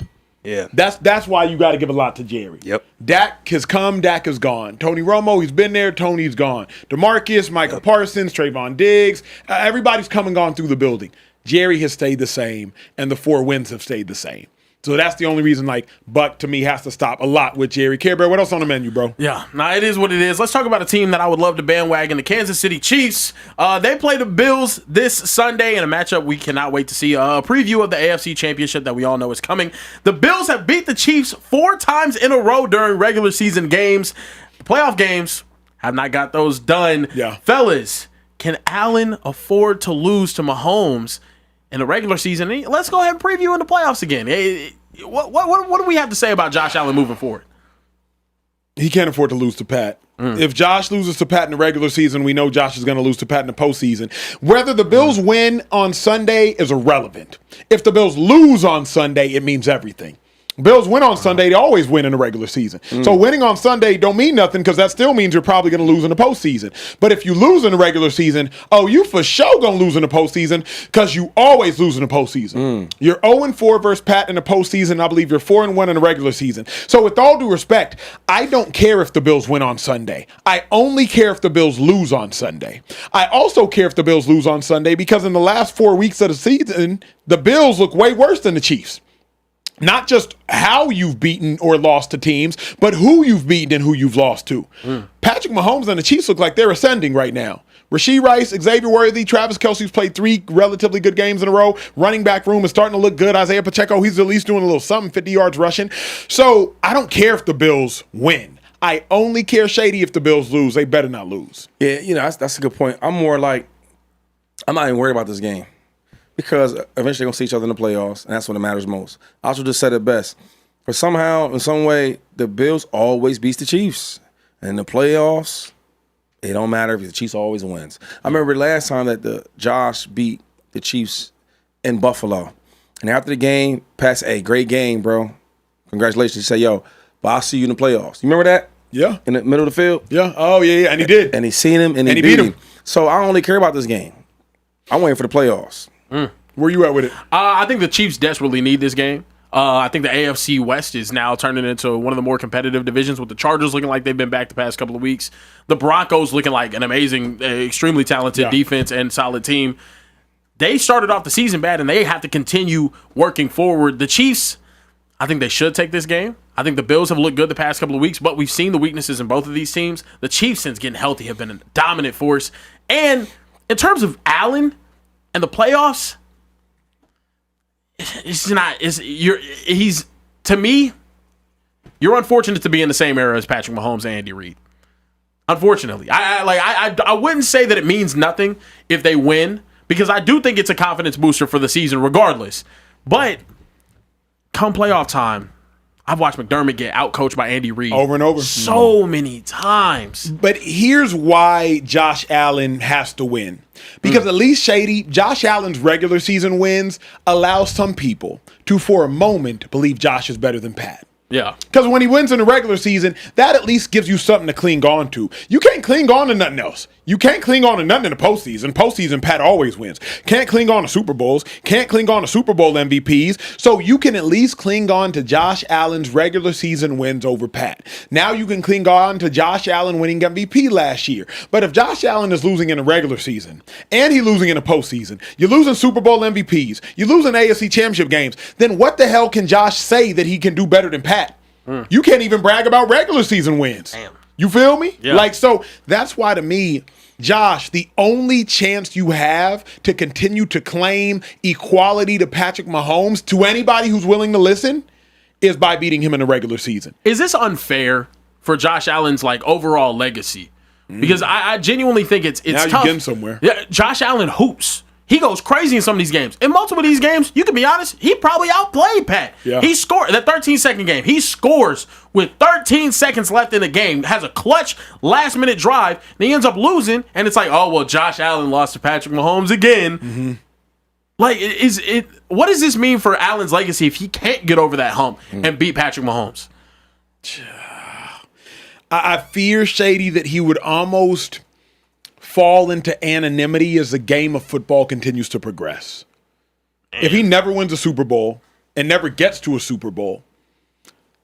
Yeah. That's why you got to give a lot to Jerry. Yep. Dak has come, Dak is gone. Tony Romo, he's been there, Tony's gone. DeMarcus, Micah Parsons, Trayvon Diggs, everybody's come and gone through the building. Jerry has stayed the same, and the 4 wins have stayed the same. So that's the only reason, like, Buck, to me, has to stop a lot with Jerry. Care Bear, what else on the menu, bro? Yeah, nah, it is what it is. Let's talk about a team that I would love to bandwagon, the Kansas City Chiefs. They play the Bills this Sunday in a matchup we cannot wait to see. A preview of the AFC Championship that we all know is coming. The Bills have beat the Chiefs 4 times in a row during regular season games. The playoff games have not got those done. Yeah. Fellas, can Allen afford to lose to Mahomes in the regular season? Let's go ahead and preview in the playoffs again. What do we have to say about Josh Allen moving forward? He can't afford to lose to Pat. If Josh loses to Pat in the regular season, we know Josh is going to lose to Pat in the postseason. Whether the Bills win on Sunday is irrelevant. If the Bills lose on Sunday, it means everything. Bills win on Sunday, they always win in the regular season. So winning on Sunday don't mean nothing because that still means you're probably going to lose in the postseason. But if you lose in the regular season, you for sure going to lose in the postseason because you always lose in the postseason. You're 0-4 versus Pat in the postseason. I believe you're 4-1 in the regular season. So with all due respect, I don't care if the Bills win on Sunday. I only care if the Bills lose on Sunday. I also care if the Bills lose on Sunday because in the last 4 weeks of the season, the Bills look way worse than the Chiefs. Not just how you've beaten or lost to teams, but who you've beaten and who you've lost to. Patrick Mahomes and the Chiefs look like they're ascending right now. Rashee Rice, Xavier Worthy, Travis Kelce's played 3 relatively good games in a row. Running back room is starting to look good. Isaiah Pacheco, he's at least doing a little something, 50 yards rushing. So I don't care if the Bills win. I only care, Shady, if the Bills lose. They better not lose. Yeah, that's a good point. I'm more like, I'm not even worried about this game. Because eventually they're going to see each other in the playoffs, and that's when it matters most. Alcho just said it best. But somehow, in some way, the Bills always beats the Chiefs. And in the playoffs, it don't matter if the Chiefs always wins. I remember last time that the Josh beat the Chiefs in Buffalo. And after the game, Pat said, hey, great game, bro. Congratulations. He said, yo, but I'll see you in the playoffs. You remember that? Yeah. In the middle of the field? Yeah. Oh, yeah. And he did. And he seen him and he beat him. So I don't really care about this game. I'm waiting for the playoffs. Where you at with it? I think the Chiefs desperately need this game. I think the AFC West is now turning into one of the more competitive divisions, with the Chargers looking like they've been back the past couple of weeks. The Broncos looking like an amazing, extremely talented defense and solid team. They started off the season bad, and they have to continue working forward. The Chiefs, I think they should take this game. I think the Bills have looked good the past couple of weeks, but we've seen the weaknesses in both of these teams. The Chiefs, since getting healthy, have been a dominant force. And in terms of Allen and the playoffs, to me, you're unfortunate to be in the same era as Patrick Mahomes and Andy Reid. Unfortunately, I wouldn't say that it means nothing if they win, because I do think it's a confidence booster for the season regardless. But come playoff time, I've watched McDermott get outcoached by Andy Reid over and over so many times. But here's why Josh Allen has to win. Because at least, Shady, Josh Allen's regular season wins allow some people to, for a moment, believe Josh is better than Pat. Yeah. Because when he wins in the regular season, that at least gives you something to cling on to. You can't cling on to nothing else. You can't cling on to nothing in the postseason. Postseason, Pat always wins. Can't cling on to Super Bowls. Can't cling on to Super Bowl MVPs. So you can at least cling on to Josh Allen's regular season wins over Pat. Now you can cling on to Josh Allen winning MVP last year. But if Josh Allen is losing in the regular season and he's losing in the postseason, you're losing Super Bowl MVPs, you're losing AFC Championship games, then what the hell can Josh say that he can do better than Pat? You can't even brag about regular season wins. Damn. You feel me? Yeah. So that's why, to me, Josh, the only chance you have to continue to claim equality to Patrick Mahomes, to anybody who's willing to listen, is by beating him in the regular season. Is this unfair for Josh Allen's overall legacy? Because I genuinely think it's now tough. You're getting somewhere. Yeah, Josh Allen hoops. He goes crazy in some of these games. In multiple of these games, you can be honest, he probably outplayed Pat. Yeah. He scored that 13-second game. He scores with 13 seconds left in the game, has a clutch last-minute drive, and he ends up losing, and it's like, oh, well, Josh Allen lost to Patrick Mahomes again. What does this mean for Allen's legacy if he can't get over that hump and beat Patrick Mahomes? I fear, Shady, that he would almost fall into anonymity as the game of football continues to progress. If he never wins a Super Bowl and never gets to a Super Bowl,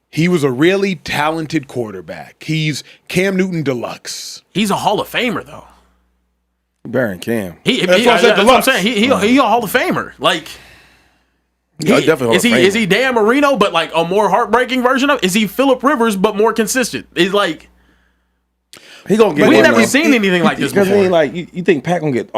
he was a really talented quarterback. He's Cam Newton deluxe. He's a Hall of Famer, though. Baron Cam. That's what I'm saying. He a Hall of Famer. Definitely is he Dan Marino, but a more heartbreaking version of? Is he Phillip Rivers, but more consistent? He's he gonna get. We've never seen anything like this before. You think Pat gonna get?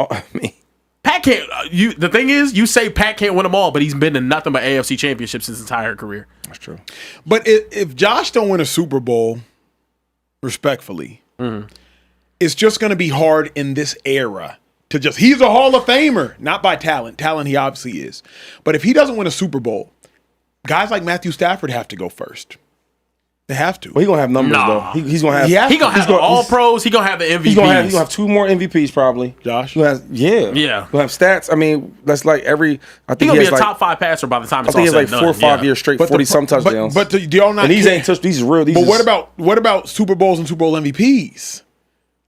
Pat can't. The thing is, you say Pat can't win them all, but he's been to nothing but AFC championships his entire career. That's true. But if Josh don't win a Super Bowl, respectfully, it's just going to be hard in this era to just. He's a Hall of Famer, not by talent. Talent he obviously is, but if he doesn't win a Super Bowl, guys like Matthew Stafford have to go first. They have to. Well, he's gonna have numbers though. He's gonna have. He's gonna have all pros. He's gonna have the MVPs. He's gonna have 2 more MVPs probably. Josh. He'll have stats. I mean, that's like every. I think he's gonna be a top 5 passer by the time it's all said and done. 4 or 5 years straight, 40-some touchdowns. But do y'all not? And these ain't touched. These is real. But what about Super Bowls and Super Bowl MVPs?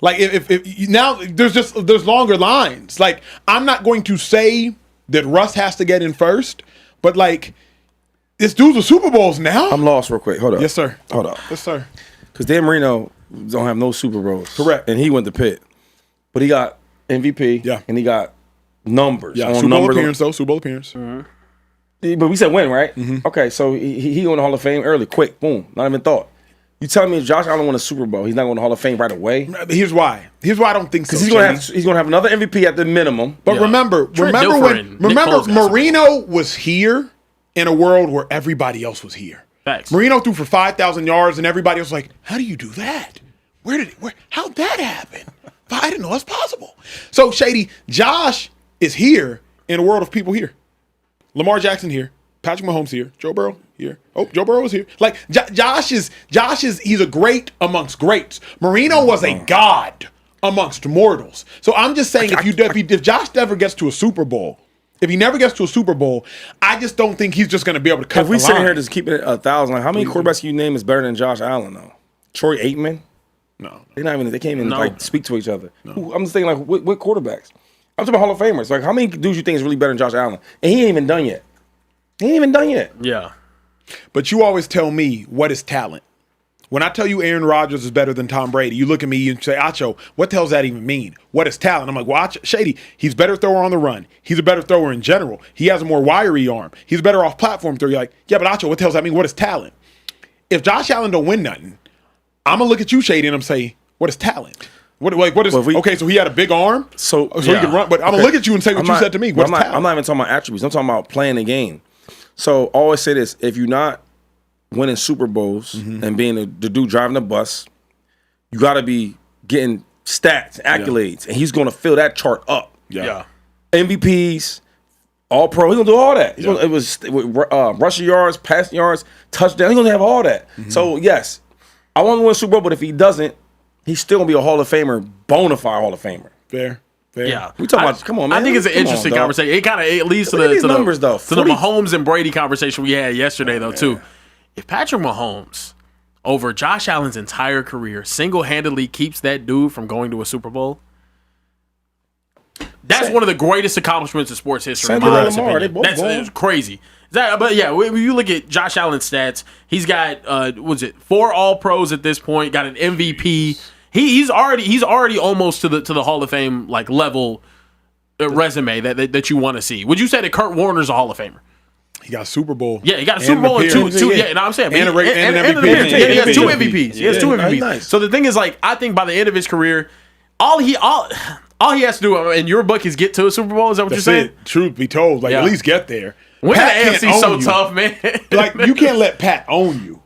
If now there's longer lines. I'm not going to say that Russ has to get in first, but this dude's with Super Bowls now. I'm lost real quick. Hold up. Yes, sir. Hold up. Yes, sir. Because Dan Marino don't have no Super Bowls. Correct. And he went to Pitt. But he got MVP. Yeah. And he got numbers. Yeah, Super Bowl appearance, though. Super Bowl appearance. But we said win, right? Okay, so he going to Hall of Fame early, quick, boom. Not even thought. You telling me if Josh Allen won a Super Bowl, he's not going to Hall of Fame right away? Here's why. I don't think so. Because he's going to have another MVP at the minimum. But remember Marino was here in a world where everybody else was here. Facts. Marino threw for 5,000 yards, and everybody else was like, how do you do that? How'd that happen? I didn't know that's possible. So, Shady, Josh is here in a world of people here. Lamar Jackson here. Patrick Mahomes here. Joe Burrow, here. Oh, Joe Burrow is here. Like Josh is he's a great amongst greats. Marino was a god amongst mortals. So I'm just saying, if Josh never gets to a Super Bowl, if he never gets to a Super Bowl, I just don't think he's just going to be able to cut the line. If we sit here just keeping it 1,000, like how many quarterbacks can you name is better than Josh Allen though? Troy Aikman? No. They can't even like speak to each other. No. I'm just thinking like what quarterbacks? I'm talking about Hall of Famers. Like how many dudes you think is really better than Josh Allen? And he ain't even done yet. Yeah. But you always tell me what is talent. When I tell you Aaron Rodgers is better than Tom Brady, you look at me and say, Acho, what the hell does that even mean? What is talent? I'm like, well, Shady, he's a better thrower on the run. He's a better thrower in general. He has a more wiry arm. He's a better off-platform thrower. You're like, yeah, but Acho, what the hell does that mean? What is talent? If Josh Allen don't win nothing, I'm going to look at you, Shady, and I'm say, what is talent? What is okay, so he had a big arm, so he could run. But I'm going to look at you and say what you said to me. What's talent? I'm not even talking about attributes. I'm talking about playing the game. So always say this, if you're not winning Super Bowls and being the dude driving the bus, you got to be getting stats, accolades, and he's going to fill that chart up. Yeah. MVPs, All Pro, he's going to do all that. It was rushing yards, passing yards, touchdown. He's going to have all that. So yes, I want to win Super Bowl, but if he doesn't, he's still going to be a Hall of Famer, bona fide Hall of Famer. Fair. Yeah, we talking about. Come on, man. I think it's an interesting conversation. It kind of leads to the numbers though. To the Mahomes and Brady conversation we had yesterday though too. If Patrick Mahomes over Josh Allen's entire career single-handedly keeps that dude from going to a Super Bowl, that's one of the greatest accomplishments in sports history. In my opinion. That's crazy. But yeah, when you look at Josh Allen's stats, he's got 4 All-Pros at this point, got an MVP. He's already almost to the Hall of Fame like level resume that you want to see. Would you say that Kurt Warner's a Hall of Famer? He got a Super Bowl. Yeah, he got a Super Bowl and two. Yeah, no, I'm saying and an MVP. He has 2 MVPs. He has 2 MVPs. Nice. So the thing is, like, I think by the end of his career, all he has to do in your book is get to a Super Bowl. Is that what you're saying? Truth be told, like at least get there. When the AFC's so tough, man. Like you can't let Pat own you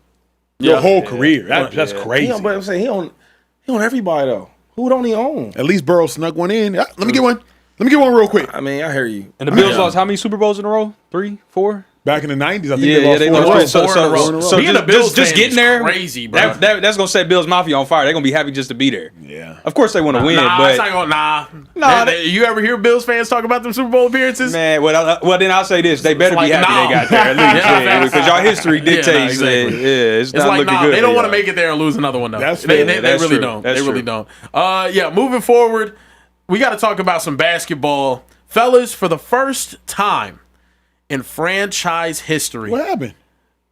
your whole career. That's crazy. But I'm saying he own everybody though. Who don't he own? At least Burrow snuck one in. Let me get one. Let me get one real quick. I mean, I hear you. And the Bills lost how many Super Bowls in a row? 3, 4? Back in the 90s, I think they lost 4 in a row. So being a Bills just getting there, crazy, bro. That's gonna set Bills Mafia on fire. They're gonna be happy just to be there. Yeah, of course they want to win, but it's not gonna, you ever hear Bills fans talk about them Super Bowl appearances? Man, well then I'll say this: they better be happy they got there at least, because y'all history dictates that. Yeah, it's not looking good. They don't want to make it there and lose another one though. They really don't. They really don't. Moving forward, we got to talk about some basketball, fellas. For the first time in franchise history, what happened?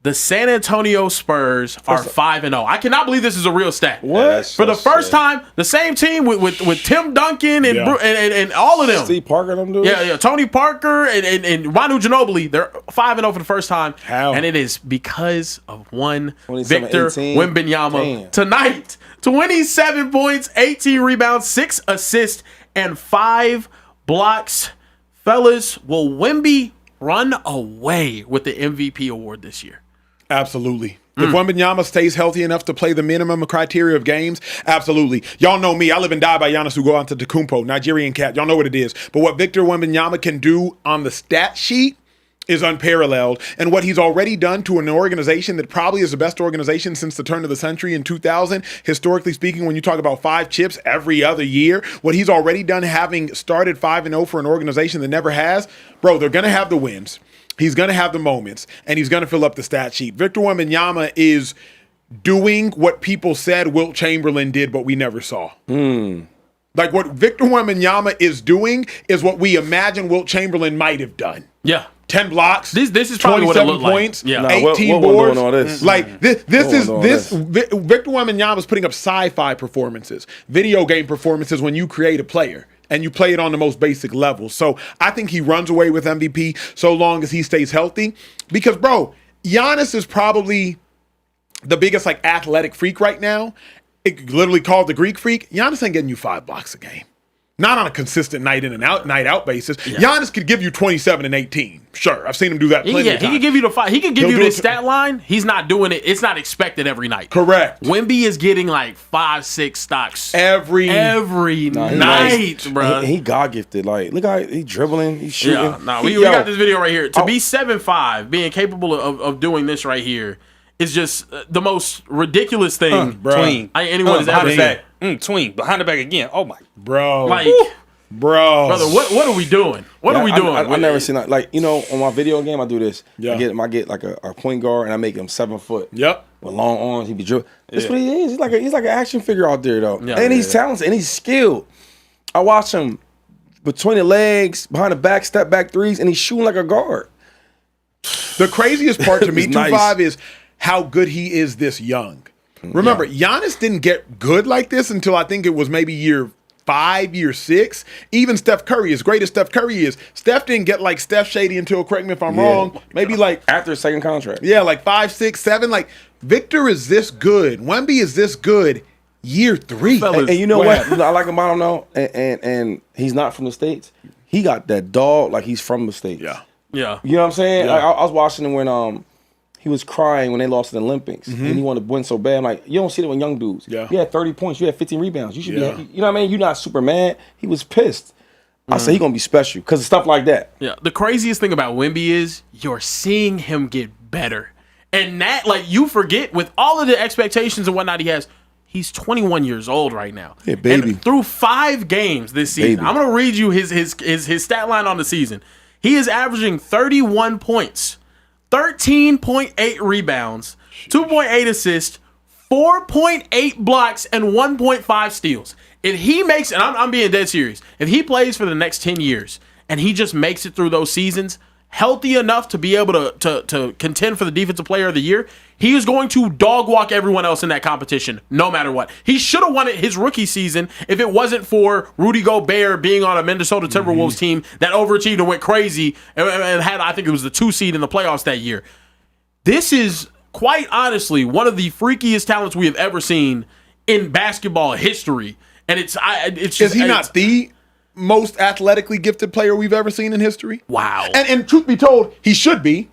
The San Antonio Spurs are 5-0. I cannot believe this is a real stat. What? For the first time, the same team with Tim Duncan and all of them. Steve Parker, them dudes? Yeah. Tony Parker and Manu Ginobili. They're 5-0 for the first time. How? And it is because of one Victor 18. Wembanyama tonight. 27 points, 18 rebounds, 6 assists, and 5 blocks. Fellas, will Wemby run away with the MVP award this year? Absolutely. If Wembanyama stays healthy enough to play the minimum criteria of games, absolutely. Y'all know me. I live and die by Giannis Antetokounmpo, Nigerian cat. Y'all know what it is. But what Victor Wembanyama can do on the stat sheet is unparalleled. And what he's already done to an organization that probably is the best organization since the turn of the century in 2000, historically speaking, when you talk about 5 chips every other year, what he's already done having started 5-0 for an organization that never has, bro, they're going to have the wins. He's going to have the moments, and he's going to fill up the stat sheet. Victor Wembanyama is doing what people said Wilt Chamberlain did, but we never saw. Like what Victor Wembanyama is doing is what we imagine Wilt Chamberlain might have done. Yeah. 10 blocks. This is probably what it looked points, like. Yeah. 18 boards. All this. Like this Victor Wembanyama is putting up sci-fi performances, video game performances when you create a player and you play it on the most basic level. So I think he runs away with MVP so long as he stays healthy. Because, bro, Giannis is probably the biggest like athletic freak right now. It literally called the Greek freak. Giannis ain't getting you 5 blocks a game. Not on a consistent night out basis. Giannis could give you 27 and 18. Sure, I've seen him do that plenty of times. He could give you the 5. He could give you the stat line. He's not doing it. It's not expected every night. Correct. Wemby is getting like 5, 6 stocks every night, bro. He God gifted. Like, look how he's dribbling, he's shooting. Yeah, we got this video right here. To be 7'5", being capable of doing this right here is just the most ridiculous thing anyone has ever seen. Tween behind the back again. Oh my, bro! Like, brother, what are we doing? What are we doing? I never seen that. Like, you know, on my video game, I do this. Yeah. I get like a point guard, and I make him 7 foot. Yep. With long arms, he be dribbling. That's what he is. He's like an action figure out there, though. Yeah, and he's talented and he's skilled. I watch him between the legs, behind the back, step back threes, and he's shooting like a guard. The craziest part to me, nice. 2-5, is how good he is this young. Remember, Giannis didn't get good like this until I think it was maybe year 5, year 6. Even Steph Curry, as great as Steph Curry is, Steph didn't get like Steph Shady until, correct me if I'm wrong, maybe like after his second contract. Yeah, like 5, 6, 7. Like Victor is this good. Wemby is this good. Year 3. And you know what? I like him about him though, and he's not from the States. He got that dog like he's from the States. Yeah. You know what I'm saying? Yeah. I was watching him when he was crying when they lost in the Olympics, and he wanted to win so bad. I'm like, you don't see that with young dudes. Yeah. You had 30 points, you had 15 rebounds. You should be, you know what I mean? You're not Superman. He was pissed. I said, he's going to be special because of stuff like that. Yeah. The craziest thing about Wemby is you're seeing him get better. And that, like, you forget with all of the expectations and whatnot he has, he's 21 years old right now. Yeah, baby. And through 5 games this season, Baby. I'm going to read you his stat line on the season. He is averaging 31 points, 13.8 rebounds, 2.8 assists, 4.8 blocks, and 1.5 steals. If he makes, and I'm being dead serious, if he plays for the next 10 years and he just makes it through those seasons, healthy enough to be able to contend for the Defensive Player of the Year, he is going to dog walk everyone else in that competition, no matter what. He should have won it his rookie season if it wasn't for Rudy Gobert being on a Minnesota Timberwolves team that overachieved and went crazy and had, I think it was the 2 seed in the playoffs that year. This is, quite honestly, one of the freakiest talents we have ever seen in basketball history. And it's just, is he not the most athletically gifted player we've ever seen in history? Wow. And truth be told, he should be.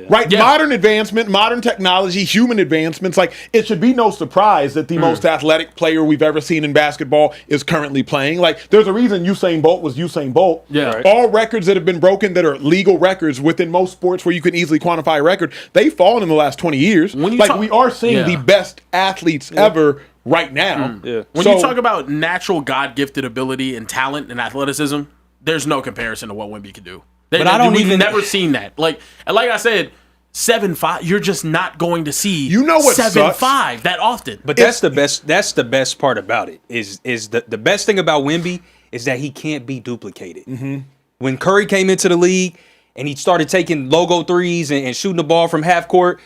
Right? Yeah. Modern advancement, modern technology, human advancements. Like, it should be no surprise that the most athletic player we've ever seen in basketball is currently playing. Like, there's a reason Usain Bolt was Usain Bolt. Yeah. Right. All records that have been broken that are legal records within most sports where you can easily quantify a record, they've fallen in the last 20 years. We are seeing the best athletes ever right now. When you talk about natural God-gifted ability and talent and athleticism, there's no comparison to what Wemby can do. We've never seen that. Like I said, 7'5", you're just not going to see 7'5" that often. But that's the best. That's the best part about it. Is the best thing about Wemby is that he can't be duplicated. When Curry came into the league and he started taking logo threes and shooting the ball from half court,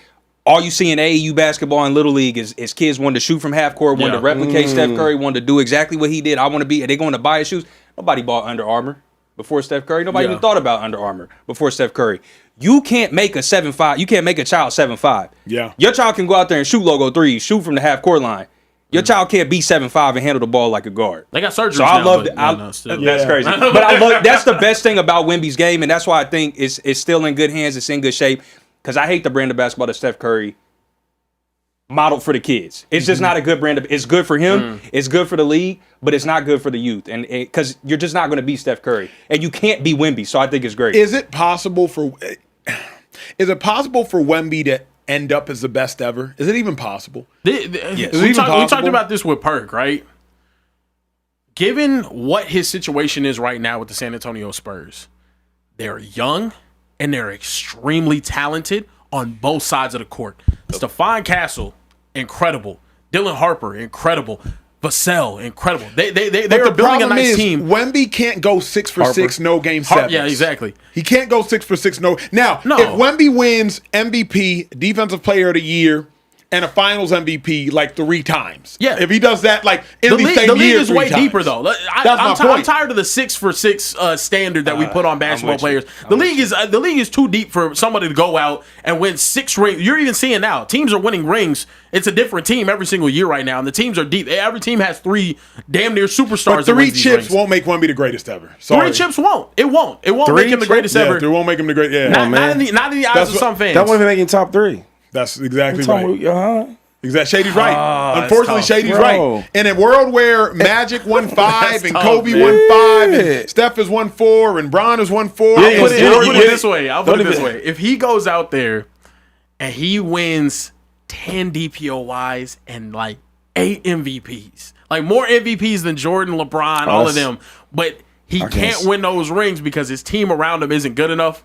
all you see in AAU basketball and Little League is kids wanting to shoot from half court, wanted to replicate Steph Curry, wanted to do exactly what he did. I want to be. Are they going to buy his shoes? Nobody bought Under Armour before Steph Curry. Nobody even thought about Under Armour before Steph Curry. You can't make a 7'5". You can't make a child 7'5". Yeah. Your child can go out there and shoot logo threes, shoot from the half court line. Your child can't be 7'5" and handle the ball like a guard. They got surgery. So I love that. That's crazy. But I love that's the best thing about Wemby's game, and that's why I think it's still in good hands. It's in good shape. Because I hate the brand of basketball that Steph Curry modeled for the kids. It's just not a good brand. It's good for him. It's good for the league, but it's not good for the youth. And because you're just not going to be Steph Curry, and you can't be Wemby. So I think it's great. Is it possible for Wemby to end up as the best ever? Is it even possible? Yes. We talked about this with Perk, right? Given what his situation is right now with the San Antonio Spurs, they're young and they're extremely talented on both sides of the court. Stephon Castle, incredible. Dylan Harper, incredible. Vassell, incredible. They are building a nice team. Wemby can't go 6 for 6, no game 7. Yeah, exactly. He can't go 6 for 6, no. Now, if Wemby wins MVP, Defensive Player of the Year, and a Finals MVP like 3 times. Yeah. If he does that like in the same the league year is 3 way times. deeper though. I'm tired of the 6 for 6 standard that we put on basketball players. The league is too deep for somebody to go out and win 6 rings. You're even seeing now teams are winning rings. It's a different team every single year right now, and the teams are deep. Every team has 3 damn near superstars. But 3 chips won't make Wemby the greatest ever. Sorry. 3 chips won't. It won't. It won't make him the greatest ever. It won't make him the great. Yeah. Not in the eyes of some fans. That won't even make him top 3. That's exactly right. Exactly. Shady's right. Unfortunately, Shady's right. In a world where Magic won 5 and Kobe won 5 and Steph is won 4 and Bron is won 4. I'll put it this way. If he goes out there and he wins 10 DPOYs and like 8 MVPs, like more MVPs than Jordan, LeBron, all of them, but he can't win those rings because his team around him isn't good enough.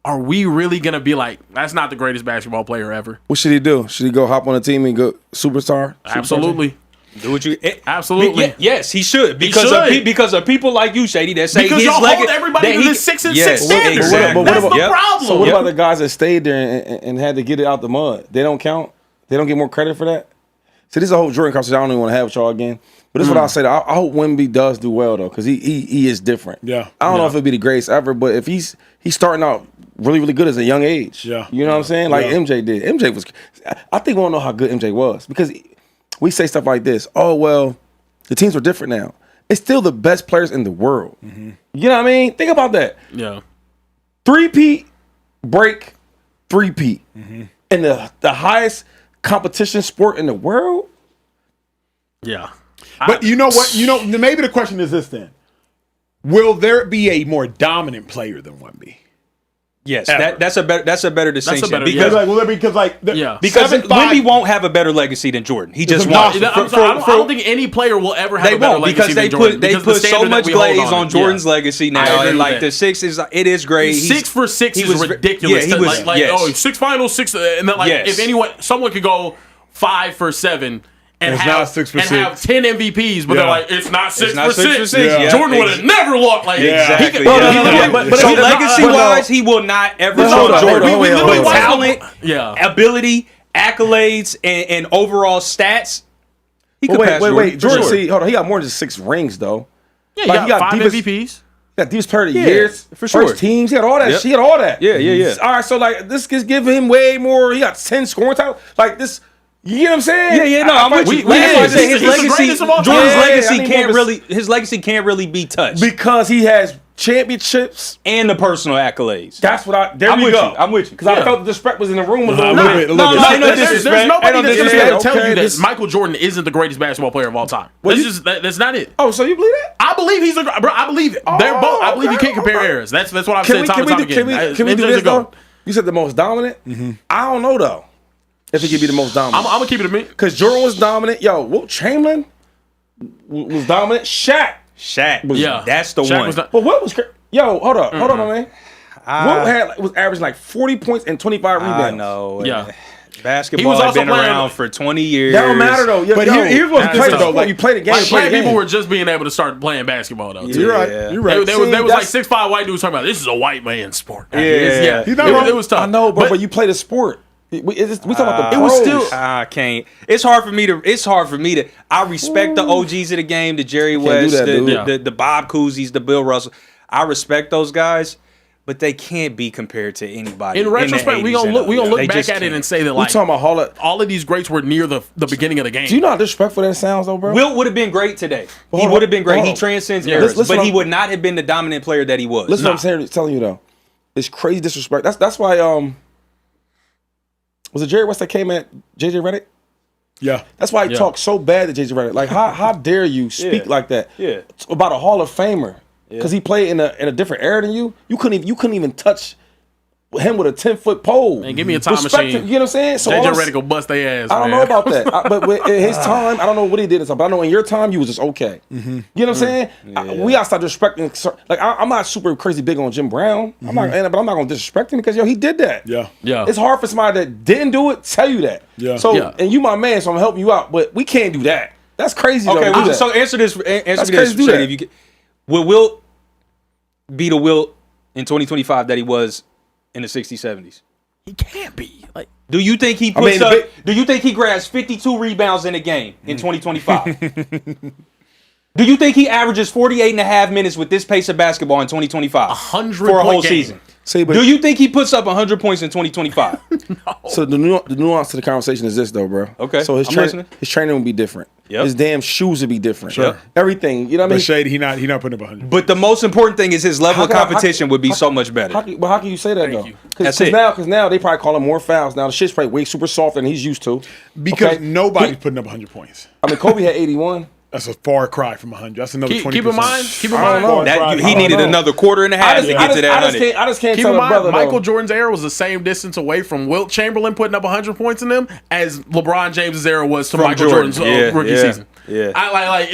Are we really going to be like, that's not the greatest basketball player ever? What should he do? Should he go hop on a team and go superstar? Absolutely. Do what you absolutely. Yes, he should because of people like you, Shady, that say because y'all hold everybody to the 6 and 6 standard. Exactly. That's the problem. So what about the guys that stayed there and had to get it out the mud? They don't count. They don't get more credit for that. See, this is a whole Jordan conversation. I don't even want to have with y'all again. But this is what I'll say. I hope Wemby does do well though, because he is different. Yeah. I don't know if it'll be the greatest ever, but if he's starting out really, really good as a young age. Yeah. You know what I'm saying? Like MJ did. MJ was. I think we all know how good MJ was because we say stuff like this. Oh well, the teams are different now. It's still the best players in the world. Mm-hmm. You know what I mean? Think about that. Yeah. 3-peat, break, 3-peat. Mm-hmm. In the highest competition sport in the world. Yeah. But you know what? Maybe the question is this then. Will there be a more dominant player than Wemby? Yes, that's a better distinction. Because Wemby won't have a better legacy than Jordan. He just won't. I don't think any player will ever have a better legacy than Jordan. They put so much glaze on Jordan's legacy now, and like the 6 is great. 6 for 6 is ridiculous. Yeah, he was 6 finals, 6, and then if someone could go 5 for 7. And have 10 MVPs, but they're like, it's not 6 for 6. Yeah. Jordan would have never lost. Like, exactly. So legacy-wise, he will not ever show Jordan. But talent, ability, accolades, and overall stats, he could pass Jordan. Wait. Jordan, see, hold on. He got more than 6 rings, though. Yeah, he got 5 MVPs. He got deepest player of the years. For sure. First teams. He had all that. Yep. She had all that. Yeah. All right, so like, this gives him way more. He got 10 scoring titles. Like, this... You know what I'm saying? Yeah, no, I'm with you. His legacy can't really be touched because he has championships and the personal accolades. That's what I'm with you. Because I felt the disrespect was in the room a little bit. There's nobody that's going to be able to tell you that Michael Jordan isn't the greatest basketball player of all time. That's not it. Oh, so you believe that? I believe he's I believe it. They're both. I believe you can't compare eras. That's what I've said time and time again. Can we do this though? You said the most dominant. I don't know though. If he could be the most dominant. I'm going to keep it a minute. Because Jordan was dominant. Yo, Wilt Chamberlain was dominant. Shaq was, that's the Shaq one. But Wilt was yo, hold on, man. Wilt was averaging like 40 points and 25 rebounds. I know. Yeah. Basketball has been around for 20 years. That don't matter though. But here's what's crazy though. Like, you play the game. Like people were just being able to start playing basketball though. You're right. There was like 6'5" white dudes talking about this is a white man's sport. It was tough. I know, but you play the sport. We talking about the pros. It was still. I can't. It's hard for me to. I respect the OGs of the game, the Jerry West, the Bob Cousy's, the Bill Russell. I respect those guys, but they can't be compared to anybody. In retrospect, we gonna look back at it and say that like talking about all of these greats were near the beginning of the game. Do you know how disrespectful that sounds, though, bro? Wilt would have been great today. He would have been great. He transcends eras, but he would not have been the dominant player that he was. Listen, what I'm telling you though, it's crazy disrespect. That's why was it Jerry West that came at JJ Redick? Yeah. That's why he talked so bad to JJ Redick. Like, how dare you speak like that about a Hall of Famer? Because he played in a different era than you. You couldn't even touch him with a 10-foot pole. And give me a time machine. You know what I'm saying? So JJ Redick will bust their ass. I don't know about that. But in his time, I don't know what he did. But I know in your time, you was just okay. Mm-hmm. You know what I'm saying? We gotta start disrespecting. Like I'm not super crazy big on Jim Brown. But I'm not gonna disrespect him because he did that. Yeah. It's hard for somebody that didn't do it tell you that. Yeah. So and you my man, so I'm helping you out. But we can't do that. That's crazy. Okay. So answer this. Will Wilt be the Wilt in 2025 that he was in the 60s, 70s? He can't be. Like, do you think he puts do you think he grabs 52 rebounds in a game in 2025? Do you think he averages 48.5 minutes with this pace of basketball in 2025? 100 for a whole season. See, but do you think he puts up 100 points in 2025? No. So the nuance to the conversation is this, though, bro. Okay, So his training would be different. Yep. His damn shoes would be different. Sure. Everything. You know what I mean? But Shady, he not putting up 100. But the most important thing is his level of competition would be so much better. How can you say that, though? That's it. Because now they probably call him more fouls. Now the shit's probably way super softer than he's used to. Because nobody's putting up 100 points. I mean, Kobe had 81. That's a far cry from 100. That's another 20%. Keep in mind. That he needed another quarter and a half to get to that 100. I just can't Keep tell in a brother, mind, Michael though. Jordan's era was the same distance away from Wilt Chamberlain putting up 100 points in them as LeBron James' era was to Michael Jordan's rookie season. Yeah.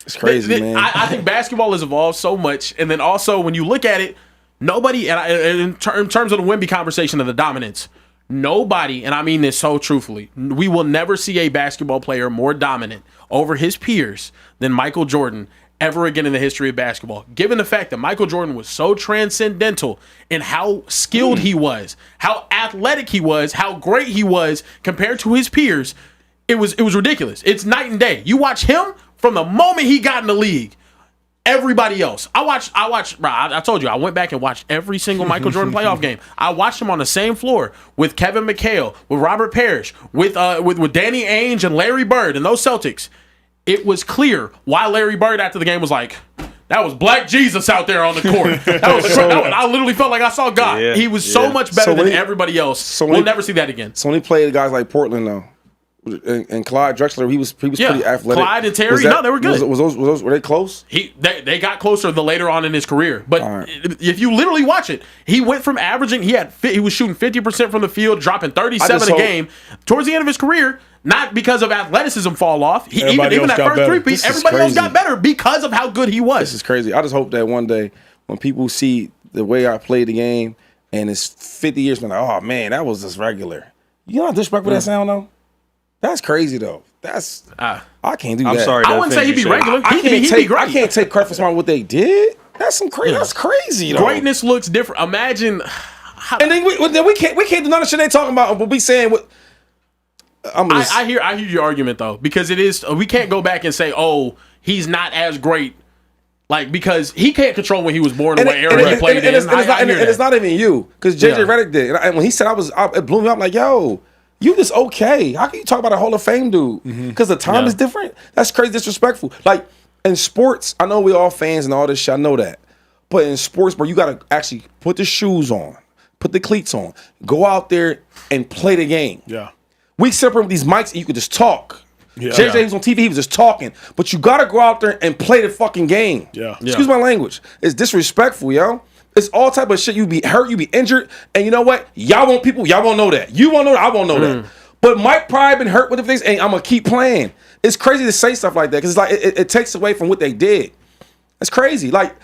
It's crazy, man. I think basketball has evolved so much, and then also when you look at it, nobody, in terms of the Wemby conversation of the dominance, nobody, and I mean this so truthfully, we will never see a basketball player more dominant over his peers than Michael Jordan ever again in the history of basketball. Given the fact that Michael Jordan was so transcendental in how skilled he was, how athletic he was, how great he was compared to his peers, it was ridiculous. It's night and day. You watch him from the moment he got in the league. Everybody else. I watched, bro, I told you, I went back and watched every single Michael Jordan playoff game. I watched him on the same floor with Kevin McHale, with Robert Parrish, with Danny Ainge and Larry Bird and those Celtics. It was clear why Larry Bird after the game was like, that was Black Jesus out there on the court. I literally felt like I saw God. Yeah, he was so much better than everybody else. So we'll never see that again. So when he played guys like Portland, though, and Clyde Drexler, he was pretty athletic. Clyde and Terry, they were good. Were they close? They got closer the later on in his career. But if you literally watch it, he went from averaging, he was shooting 50% from the field, dropping 37 a game. Towards the end of his career, not because of athleticism fall off. Even that first three-piece, everybody else got better because of how good he was. This is crazy. I just hope that one day when people see the way I played the game and it's 50 years, like, oh, man, that was just regular. You know how disrespectful that sound, though? That's crazy, though. I can't do that. I'm sorry. I wouldn't say he'd be regular. He'd be great. I can't take credit for something what they did. That's crazy. That's crazy, though. Greatness looks different. Imagine. And then we can't do none of the shit they talking about. But we saying what. I hear your argument though, because it is, we can't go back and say, oh, he's not as great, like, because he can't control when he was born and what era he played in. And it's not even you, because JJ Redick did. And when he said it blew me up. I'm like, yo, you just okay. How can you talk about a Hall of Fame dude? Because the time is different. That's crazy disrespectful. Like in sports, I know we all fans and all this shit. I know that, but in sports, bro, you gotta actually put the shoes on, put the cleats on, go out there and play the game. Yeah. We separate with these mics and you could just talk. Yeah. JJ was on TV, he was just talking. But you gotta go out there and play the fucking game. Yeah. Excuse my language. It's disrespectful, yo. It's all type of shit. You be hurt, you be injured, and you know what? Y'all won't know that. You won't know that, I won't know that. But Mike probably been hurt with the things, and I'm gonna keep playing. It's crazy to say stuff like that, because it's like it takes away from what they did. It's crazy. Like,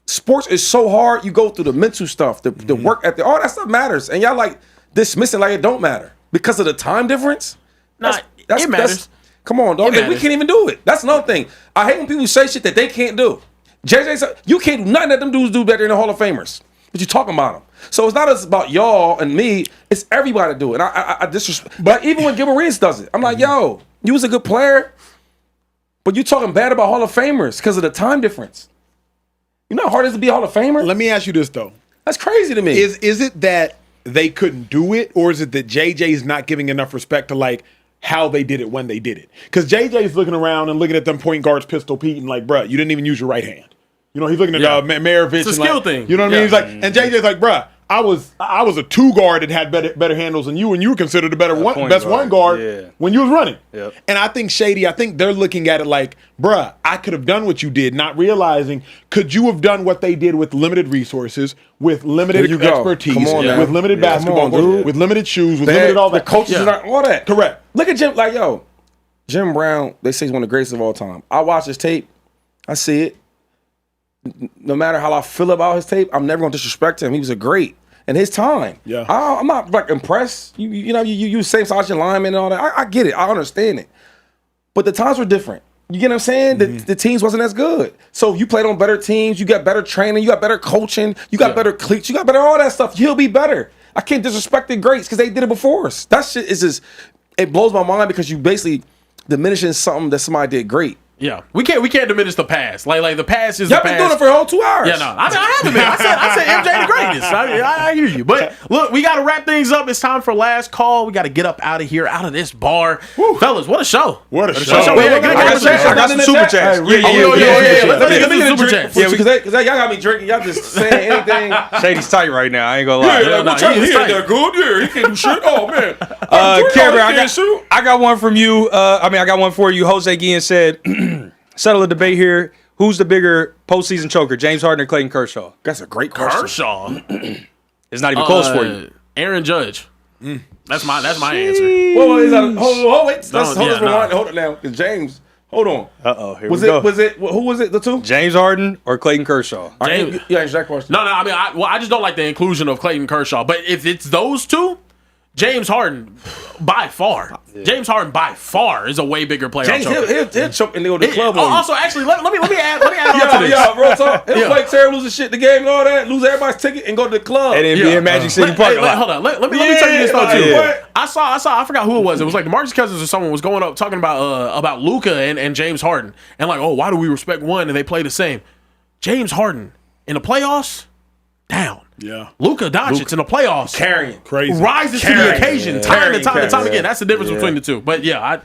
sports is so hard, you go through the mental stuff, the work ethic, all that stuff matters. And y'all like dismissing like it don't matter. Because of the time difference? It matters. Come on, dog. And we can't even do it. That's another thing. I hate when people say shit that they can't do. JJ said, you can't do nothing that them dudes do better than the Hall of Famers. But you talking about them. So it's not just about y'all and me. It's everybody do it. And I disrespect. But even when Gilbert Arenas does it, I'm like, yo, you was a good player, but you talking bad about Hall of Famers because of the time difference. You know how hard it is to be a Hall of Famer? Let me ask you this, though. That's crazy to me. Is it that they couldn't do it, or is it that JJ's not giving enough respect to like how they did it when they did it? Because JJ's looking around and looking at them point guards, Pistol Pete, and like, bruh, you didn't even use your right hand. You know, he's looking at Maravich. It's a skill thing. You know what I mean? He's like, and JJ's like, bruh, I was a two guard that had better handles than you, and you were considered the best one guard when you was running. Yep. And I think Shady, they're looking at it like, bruh, I could have done what you did, not realizing, could you have done what they did with limited resources, with limited expertise, with limited basketball, with limited shoes, with limited all that. The coaches and all that. Correct. Look at Jim Brown, they say he's one of the greatest of all time. I watch his tape, I see it. No matter how I feel about his tape, I'm never going to disrespect him. He was a great in his time. Yeah, I'm not like impressed. You same size your lineman and all that. I get it. I understand it. But the times were different. You get what I'm saying? The teams wasn't as good. So you played on better teams. You got better training. You got better coaching. You got better cleats. You got better all that stuff. He'll be better. I can't disrespect the greats because they did it before us. That shit is just, it blows my mind because you basically diminishing something that somebody did great. Yeah, we can't diminish the past. Like the past is Y'all the past. been doing it for a whole 2 hours. Yeah, no, I haven't been. I said MJ the greatest. I hear you. But look, we got to wrap things up. It's time for last call. We got to get up out of here, out of this bar. Fellas, what a show. What a show. Good conversation. I got some super chats. Yeah. Let me get the super chats. Yeah, because y'all got me drinking. Y'all just saying anything. Shady's tight right now. I ain't gonna lie. He ain't that good. Yeah, he can't do shit. Oh, man. Care Bear, I got one from you. I got one for you. Jose Guillen said, settle a debate here. Who's the bigger postseason choker, James Harden or Clayton Kershaw? That's a great question. Kershaw. It's not even close for you. Aaron Judge. That's my answer. Hold it now. James, hold on. Here was we go. Who was it? The two? James Harden or Clayton Kershaw? Yeah, answer that question. No. I just don't like the inclusion of Clayton Kershaw. But if it's those two, James Harden, by far. Yeah. James Harden, by far, is a way bigger player. James, he'll choke and go to the club. Also, actually, let me add on to this. Yeah, bro, talk. He'll play terrible, losing shit the game and all that, lose everybody's ticket and go to the club. And then be in Magic City Park. Hold on. Let me tell you this though, too. I saw, I forgot who it was. It was like DeMarcus Cousins or someone was going up talking about Luka and James Harden. And like, oh, why do we respect one and they play the same? James Harden, in the playoffs, down. Yeah. Luka Doncic in the playoffs, carrying, crazy, rises to the occasion, time and time again. That's the difference between the two. But yeah,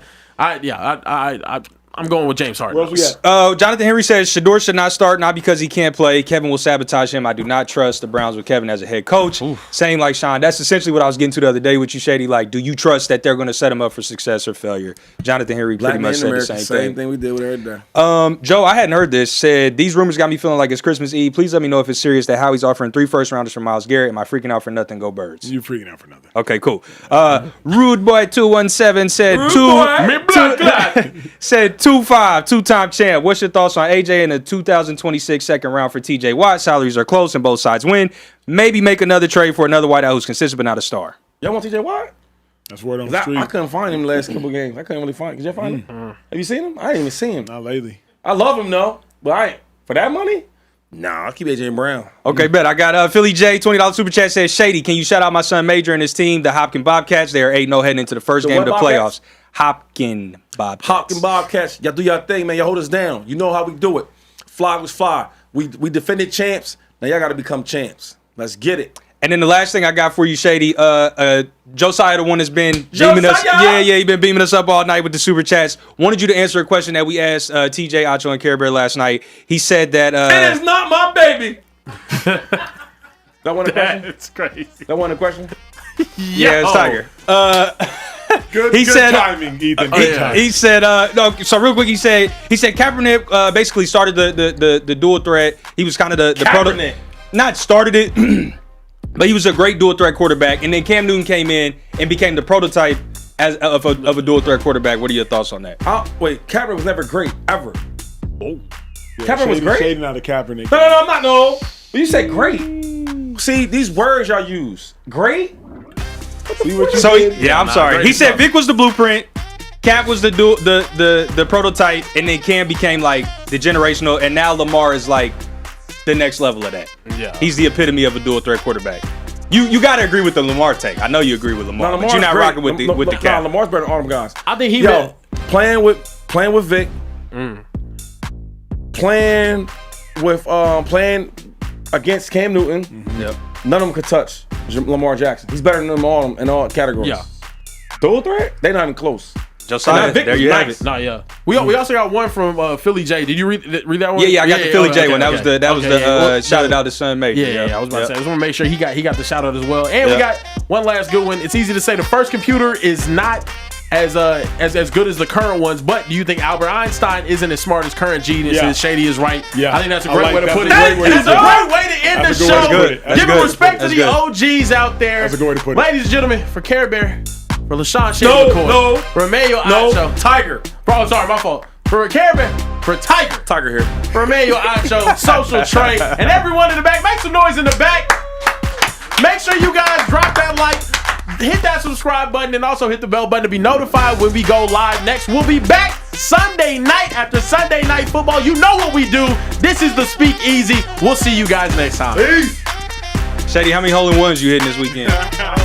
I'm going with James Harden. Jonathan Henry says Shedeur should not start, not because he can't play. Kevin will sabotage him. I do not trust the Browns with Kevin as a head coach. Same like Sean. That's essentially what I was getting to the other day with you, Shady. Like, do you trust that they're going to set him up for success or failure? Jonathan Henry pretty much said the same thing. We did with every day. Joe, I hadn't heard this. Said, these rumors got me feeling like it's Christmas Eve. Please let me know if it's serious that Howie's offering 3 first-rounders for Myles Garrett. Am I freaking out for nothing? Go Birds. You freaking out for nothing. Okay, cool. Rude Boy 217 said said 2-5, 2-time champ. What's your thoughts on AJ in the 2026 second round for TJ Watt? Salaries are close and both sides win. Maybe make another trade for another wideout who's consistent but not a star. Y'all want TJ Watt? That's word on the street. I couldn't find him the last couple games. I couldn't really find him. Did y'all find him? Have you seen him? I didn't even see him. Not lately. I love him though, but I ain't. For that money? Nah, I'll keep AJ Brown. Okay, bet. I got Philly J, $20 super chat says, Shady, can you shout out my son Major and his team, the Hopkins Bobcats? They are 8-0 heading into the first game of the playoffs. Hopkins Bobcats. Y'all do y'all thing, man. Y'all hold us down. You know how we do it. Fly was fly. We defended champs. Now y'all got to become champs. Let's get it. And then the last thing I got for you, Shady, Josiah, the one that's been beaming us. Yeah, he been beaming us up all night with the super chats. Wanted you to answer a question that we asked TJ, Acho, and Care Bear last night. He said that it is not my baby. That one a question? It's crazy. That one a question? Yeah, it's Tiger. Good timing, Ethan. He said, no. So real quick, he said Kaepernick basically started the dual threat. He was kind of the prototype. Not started it. But he was a great dual threat quarterback, and then Cam Newton came in and became the prototype of a dual threat quarterback. What are your thoughts on that? Wait, Kaepernick was never great ever. Oh, yeah, Kaepernick was great. Shading out of Kaepernick. No, I'm not. No, but you said great. See these words y'all use. Great. See what you did? Yeah, I'm sorry. He said Vic was the blueprint. Cap was the prototype, and then Cam became like the generational, and now Lamar is like the next level of that. Yeah. He's the epitome of a dual threat quarterback. You got to agree with the Lamar take. I know you agree with Lamar, but you're not rocking with the Cap. Lamar's better than all them guys. I think playing with Vic, playing against Cam Newton. Yep. None of them could touch Lamar Jackson. He's better than them all in all categories. Yeah. Dual threat? They not even close. Josiah, there you have it. No, yeah. We also got one from Philly J. Did you read that one? Yeah, I got the Philly J one. That was the shout out to son Major. Yeah. I was about to say. I just want to make sure he got the shout out as well. And we got one last good one. It's easy to say the first computer is not as good as the current ones, but do you think Albert Einstein isn't as smart as current genius? Yeah. Shady is right. Yeah. I think that's a great way to put it. That's a great way to end the show. Giving respect to the OGs out there. That's a good way to put it. Ladies and gentlemen, for Care Bear, for LaShawn Shady McCoy, for Emmanuel Acho, Tiger. Bro, sorry, my fault. For Care Bear, for Tiger here. For Emmanuel Acho, Social Trey, and everyone in the back, make some noise in the back. Make sure you guys drop that like, hit that subscribe button, and also hit the bell button to be notified when we go live next. We'll be back Sunday night after Sunday Night Football. You know what we do. This is the Speakeasy. We'll see you guys next time. Peace. Shady, how many hole-in-ones you hitting this weekend?